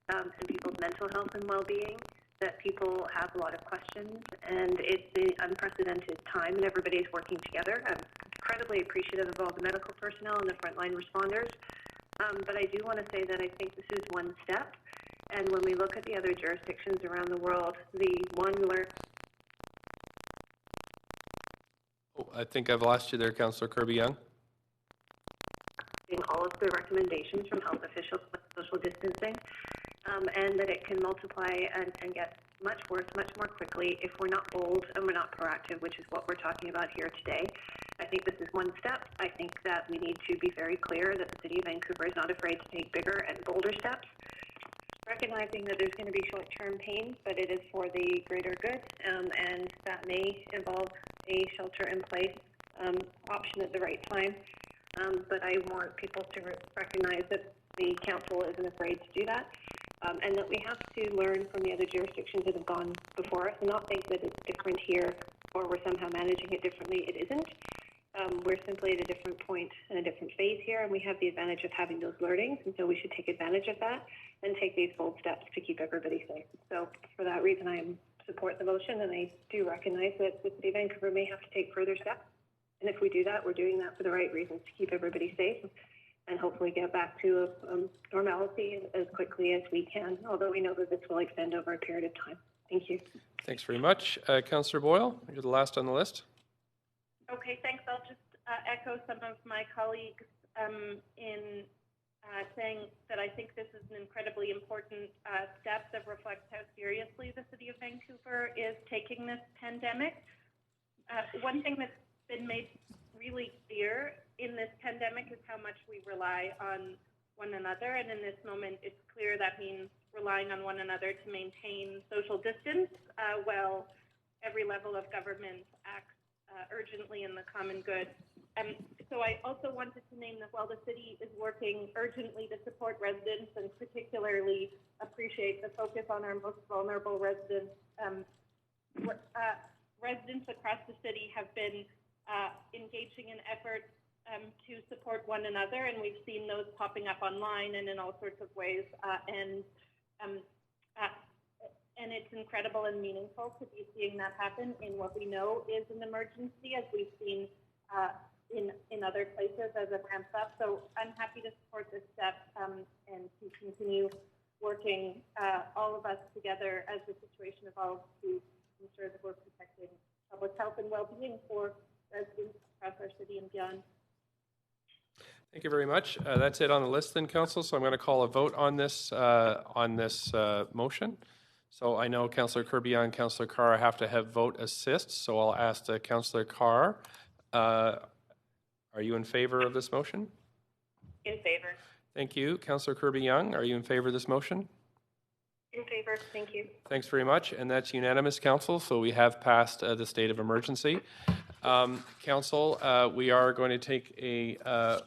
and people's mental health and well-being, that people have a lot of questions, and it's an unprecedented time, and everybody's working together. I'm incredibly appreciative of all the medical personnel and the frontline responders, but I do want to say that I think this is one step, and when we look at the other jurisdictions around the world, the one I think I've lost you there, Councillor Kirby-Yung. all of the recommendations from health officials with social distancing, and that it can multiply and get much worse much more quickly if we're not bold and we're not proactive, which is what we're talking about here today. I think this is one step. I think that we need to be very clear that the City of Vancouver is not afraid to take bigger and bolder steps, recognizing that there's going to be short-term pain, but it is for the greater good, and that may involve a shelter-in-place option at the right time. But I want people to recognize that the council isn't afraid to do that, and that we have to learn from the other jurisdictions that have gone before us and not think that it's different here or we're somehow managing it differently. It isn't. We're simply at a different point and a different phase here, and we have the advantage of having those learnings, and so we should take advantage of that and take these bold steps to keep everybody safe. So for that reason, I support the motion, and I do recognize that the City of Vancouver may have to take further steps. And if we do that, we're doing that for the right reasons, to keep everybody safe and hopefully get back to normality as quickly as we can, although we know that this will extend over a period of time. Thank you. Thanks very much. Councillor Boyle, you're the last on the list. Okay, thanks. I'll just echo some of my colleagues in saying that I think this is an incredibly important step that reflects how seriously the City of Vancouver is taking this pandemic. One thing that's been made really clear in this pandemic is how much we rely on one another, and in this moment it's clear that means relying on one another to maintain social distance while every level of government acts urgently in the common good. So I also wanted to name that while the city is working urgently to support residents and particularly appreciate the focus on our most vulnerable residents, residents across the city have been engaging in efforts to support one another, and we've seen those popping up online and in all sorts of ways, and it's incredible and meaningful to be seeing that happen in what we know is an emergency, as we've seen in other places as it ramps up. So I'm happy to support this step and to continue working, all of us together as the situation evolves, to ensure that we're protecting public health and well-being for residents across our city and beyond. Thank you very much. That's it on the list then, Council. So I'm going to call a vote on this motion. So I know Councillor Kirby-Yung and Councillor Carr have to have vote assist. So I'll ask Councillor Carr, are you in favor of this motion? In favor. Thank you. Councillor Kirby-Yung, are you in favor of this motion? In favor. Thank you. Thanks very much. And that's unanimous, Council. So we have passed the state of emergency. Council, we are going to take a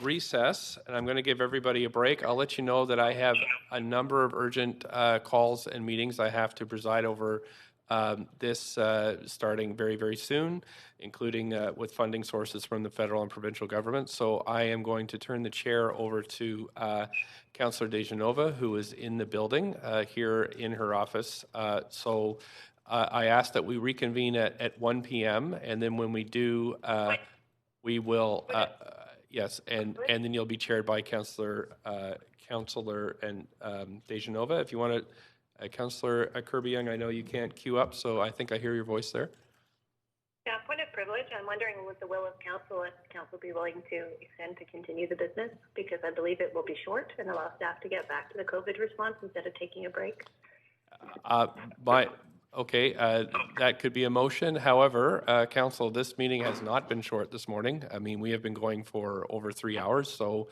recess, and I'm going to give everybody a break. I'll let you know that I have a number of urgent calls and meetings I have to preside over this starting very, very soon, including with funding sources from the federal and provincial government. So I am going to turn the chair over to Councillor DeGenova, who is in the building here in her office. So I ask that we reconvene at 1 p.m. and then when we do, we will, yes, and then you'll be chaired by Councillor and DeGenova. If you want to, Councillor Kirby-Yung, I know you can't queue up, so I think I hear your voice there. Yeah, point of privilege. I'm wondering, with the will of council, if council be willing to extend to continue the business, because I believe it will be short and allow staff to get back to the COVID response instead of taking a break. Okay, that could be a motion. However, Council, this meeting has not been short this morning. I mean, we have been going for over 3 hours. So,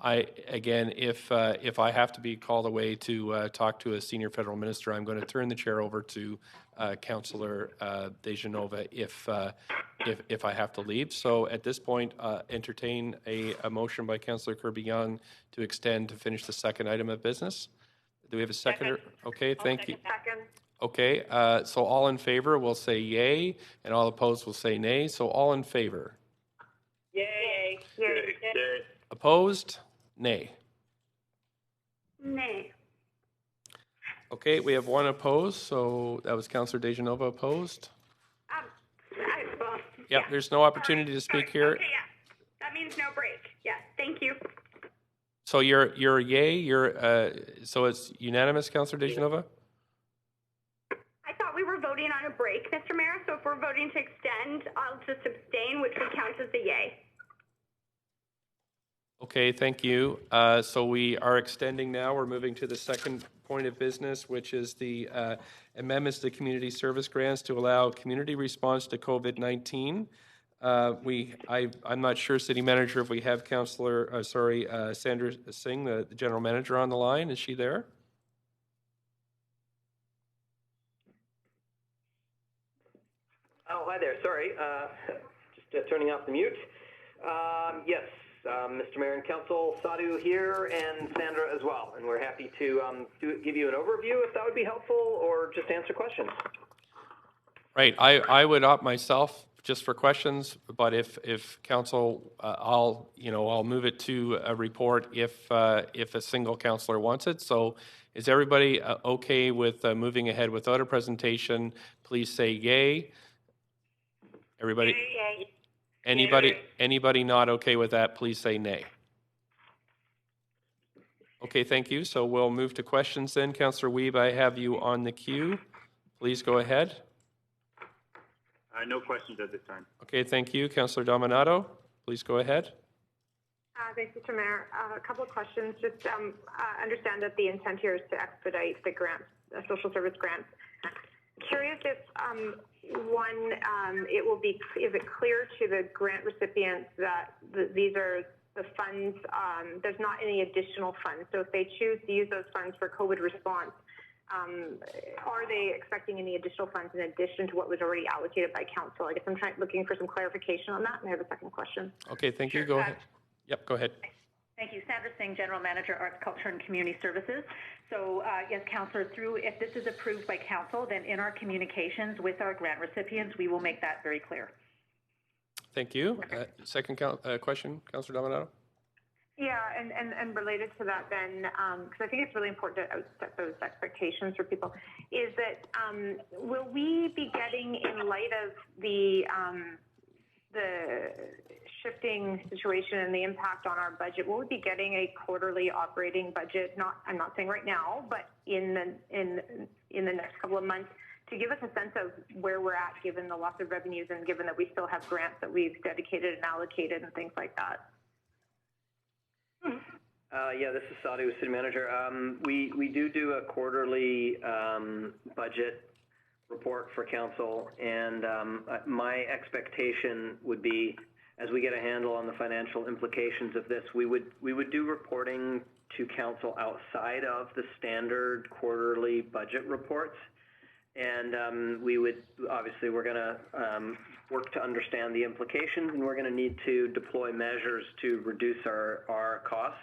if I have to be called away to talk to a senior federal minister, I'm going to turn the chair over to Councillor DeGenova if I have to leave. So, at this point, entertain a motion by Councillor Kirby-Yung to extend to finish the second item of business. Do we have a seconder? Okay, thank you. Second. Okay, so all in favor will say yay, and all opposed will say nay. So all in favor? Yay. Yay. Yay. Yay. Opposed? Nay. Nay. Okay, we have one opposed, so that was Councillor Dejanova opposed. Yeah, there's no opportunity to speak here. Okay, yeah. That means no break. Yes, thank you. So you're yay, so it's unanimous, Councillor Dejanova? I thought we were voting on a break, Mr. Mayor, so if we're voting to extend, I'll just abstain, which would count as a yay. Okay, thank you. So we are extending now. We're moving to the second point of business, which is the amendments to community service grants to allow community response to COVID-19. I'm not sure, City Manager, if we have Sandra Singh, the General Manager, on the line. Is she there? Oh, hi there. Sorry. Just turning off the mute. Yes. Mr. Mayor and Council, Sadhu here, and Sandra as well. And we're happy to give you an overview if that would be helpful, or just answer questions. Right. I would opt myself just for questions, but if Council, I'll move it to a report if a single councillor wants it. So is everybody okay with moving ahead without a presentation? Please say yay. Everybody. Yay. Anybody not okay with that, please say nay. Okay, thank you. So we'll move to questions then. Councillor Wiebe, I have you on the queue. Please go ahead. No questions at this time. Okay, thank you. Councillor Dominato, please go ahead. Thanks, Mr. Mayor. A couple of questions. Just understand that the intent here is to expedite the grants, social service grants. Curious if it will be, is it clear to the grant recipients that these are the funds, there's not any additional funds. So if they choose to use those funds for COVID response, are they expecting any additional funds in addition to what was already allocated by council? I guess I'm looking for some clarification on that, and I have a second question. Okay, thank you. Go ahead. Yep, go ahead. Thank you. Sandra Singh, General Manager, Arts, Culture and Community Services. So, yes, Councillor, if this is approved by Council, then in our communications with our grant recipients, we will make that very clear. Thank you. Second question, Councillor Dominato. Yeah, and related to that then, because I think it's really important to set those expectations for people, is that will we be getting, in light of the shifting situation and the impact on our budget, will we be getting a quarterly operating budget? I'm not saying right now, but in the next couple of months, to give us a sense of where we're at, given the loss of revenues and given that we still have grants that we've dedicated and allocated and things like that. Yeah, this is Sadhu, City Manager. We do a quarterly budget report for council, and my expectation would be, as we get a handle on the financial implications of this, we would do reporting to council outside of the standard quarterly budget reports, and we're going to work to understand the implications, and we're going to need to deploy measures to reduce our costs.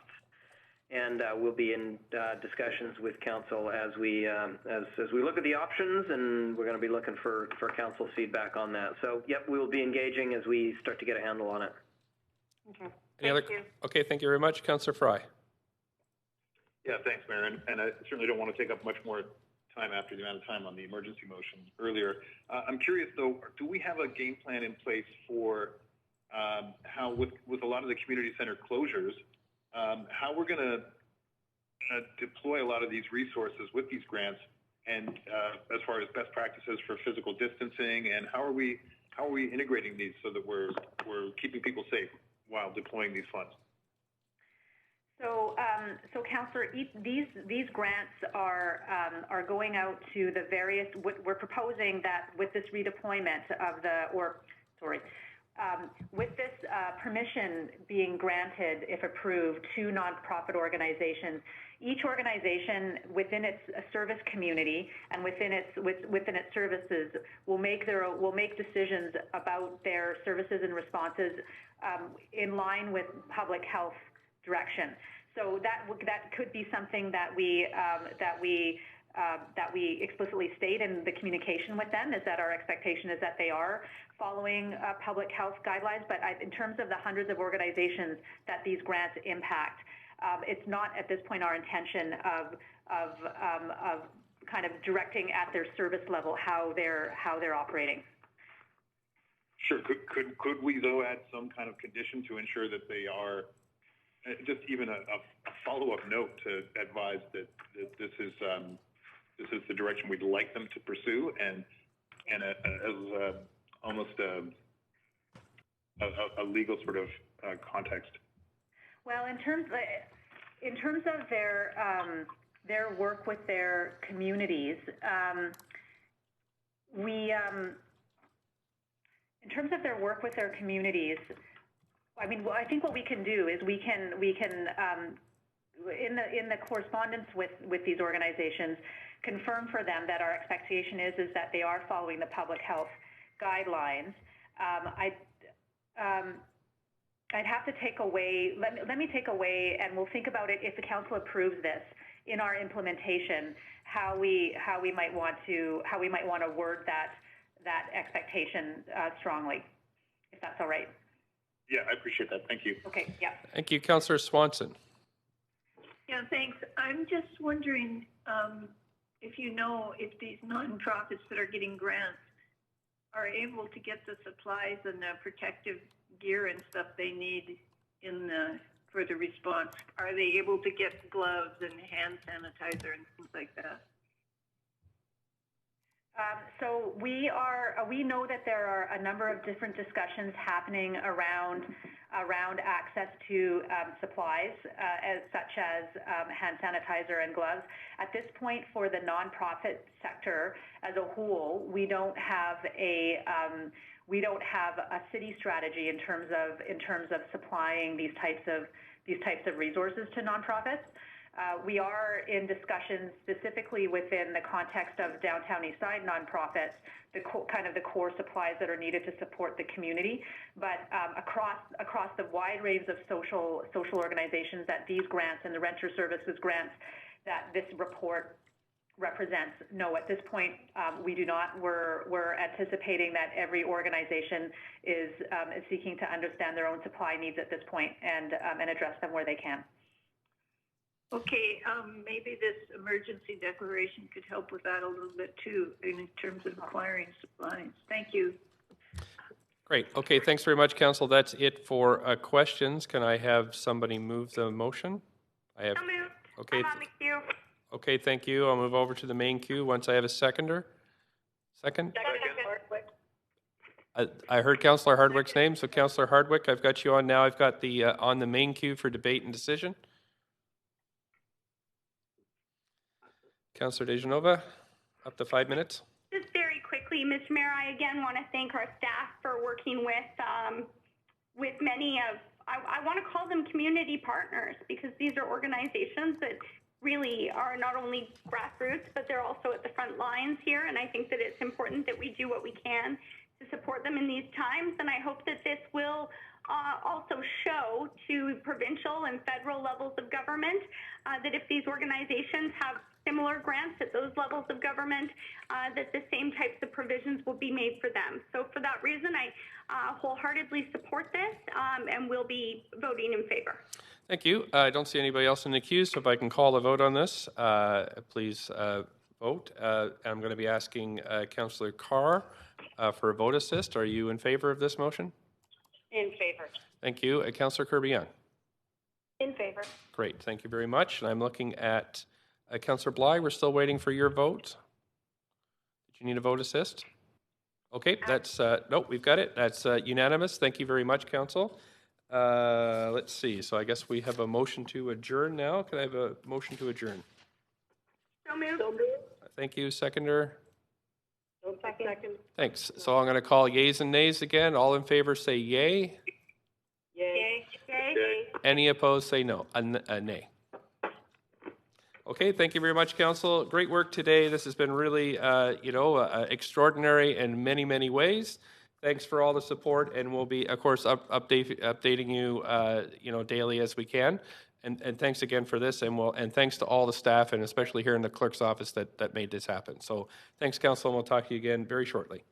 And we'll be in discussions with council as we look at the options, and we're going to be looking for council's feedback on that. So, yep, we will be engaging as we start to get a handle on it. Okay. Thank you. Okay, thank you very much. Councillor Fry. Yeah, thanks, Mayor. And I certainly don't want to take up much more time after the amount of time on the emergency motion earlier. I'm curious, though, do we have a game plan in place for how, with a lot of the community center closures, how we're going to deploy a lot of these resources with these grants, and as far as best practices for physical distancing, and how are we integrating these so that we're keeping people safe while deploying these funds? So, Councillor, these grants are going out to the various. We're proposing that with this redeployment of with this permission being granted, if approved, to nonprofit organizations, each organization within its service community and within its services will make decisions about their services and responses in line with public health direction. So that could be something that we we explicitly state in the communication with them, is that our expectation is that they are following public health guidelines. But in terms of the hundreds of organizations that these grants impact, it's not at this point our intention of kind of directing at their service level how they're operating. Sure. Could we, though, add some kind of condition to ensure that they are, just even a follow-up note to advise that this is the direction we'd like them to pursue, and as almost a legal sort of context? Well, in terms of their work with their communities, in terms of their work with their communities, I mean, I think what we can do is we can in the correspondence with these organizations, confirm for them that our expectation is that they are following the public health guidelines. I'd have to take away. Let me take away, and we'll think about it if the council approves this in our implementation. How we might want to word that expectation strongly, if that's all right. Yeah, I appreciate that. Thank you. Okay, yeah. Thank you. Councillor Swanson. Yeah, thanks. I'm just wondering if you know if these nonprofits that are getting grants are able to get the supplies and the protective gear and stuff they need for the response. Are they able to get gloves and hand sanitizer and things like that? So we know that there are a number of different discussions happening around access to supplies, such as hand sanitizer and gloves. At this point, for the nonprofit sector as a whole, we don't have a city strategy in terms of supplying these types of resources to nonprofits. We are in discussions specifically within the context of Downtown Eastside nonprofits, the core supplies that are needed to support the community. But across the wide range of social organizations that these grants and the renter services grants that this report represents, no, at this point we do not. We're anticipating that every organization is seeking to understand their own supply needs at this point and address them where they can. Okay, maybe this emergency declaration could help with that a little bit too, in terms of acquiring supplies. Thank you. Great. Okay, thanks very much, Council. That's it for questions. Can I have somebody move the motion? I have. So moved. Okay. I'm on the queue. Okay, thank you. I'll move over to the main queue once I have a seconder. Second? I heard Councillor Hardwick's name, so Councillor Hardwick, I've got you on now. I've got the on the main queue for debate and decision. Councillor Dejanova, up to 5 minutes. Just very quickly, Mr. Mayor, I again want to thank our staff for working with many of, I want to call them community partners, because these are organizations that really are not only grassroots, but they're also at the front lines here. And I think that it's important that we do what we can to support them in these times. And I hope that this will also show to provincial and federal levels of government that if these organizations have similar grants at those levels of government, that the same types of provisions will be made for them. So for that reason, I wholeheartedly support this and will be voting in favor. Thank you. I don't see anybody else in the queue, so if I can call a vote on this, please vote. I'm going to be asking Councillor Carr for a vote assist. Are you in favor of this motion? In favor. Thank you. Councillor Kirby-Young? In favor. Great. Thank you very much. And I'm looking at Councillor Bly. We're still waiting for your vote. Did you need a vote assist? Okay, that's, nope, we've got it. That's unanimous. Thank you very much, Council. Let's see. So I guess we have a motion to adjourn now. Can I have a motion to adjourn? So moved. Thank you. Seconder? Second. Thanks. So I'm going to call yeas and nays again. All in favor say yay. Yay. Yay. Any opposed say no. Nay. Okay, thank you very much, Council. Great work today. This has been really, extraordinary in many, many ways. Thanks for all the support, and we'll be, of course, updating you, daily as we can. And thanks again for this, and thanks to all the staff, and especially here in the clerk's office that made this happen. So thanks, Council, and we'll talk to you again very shortly.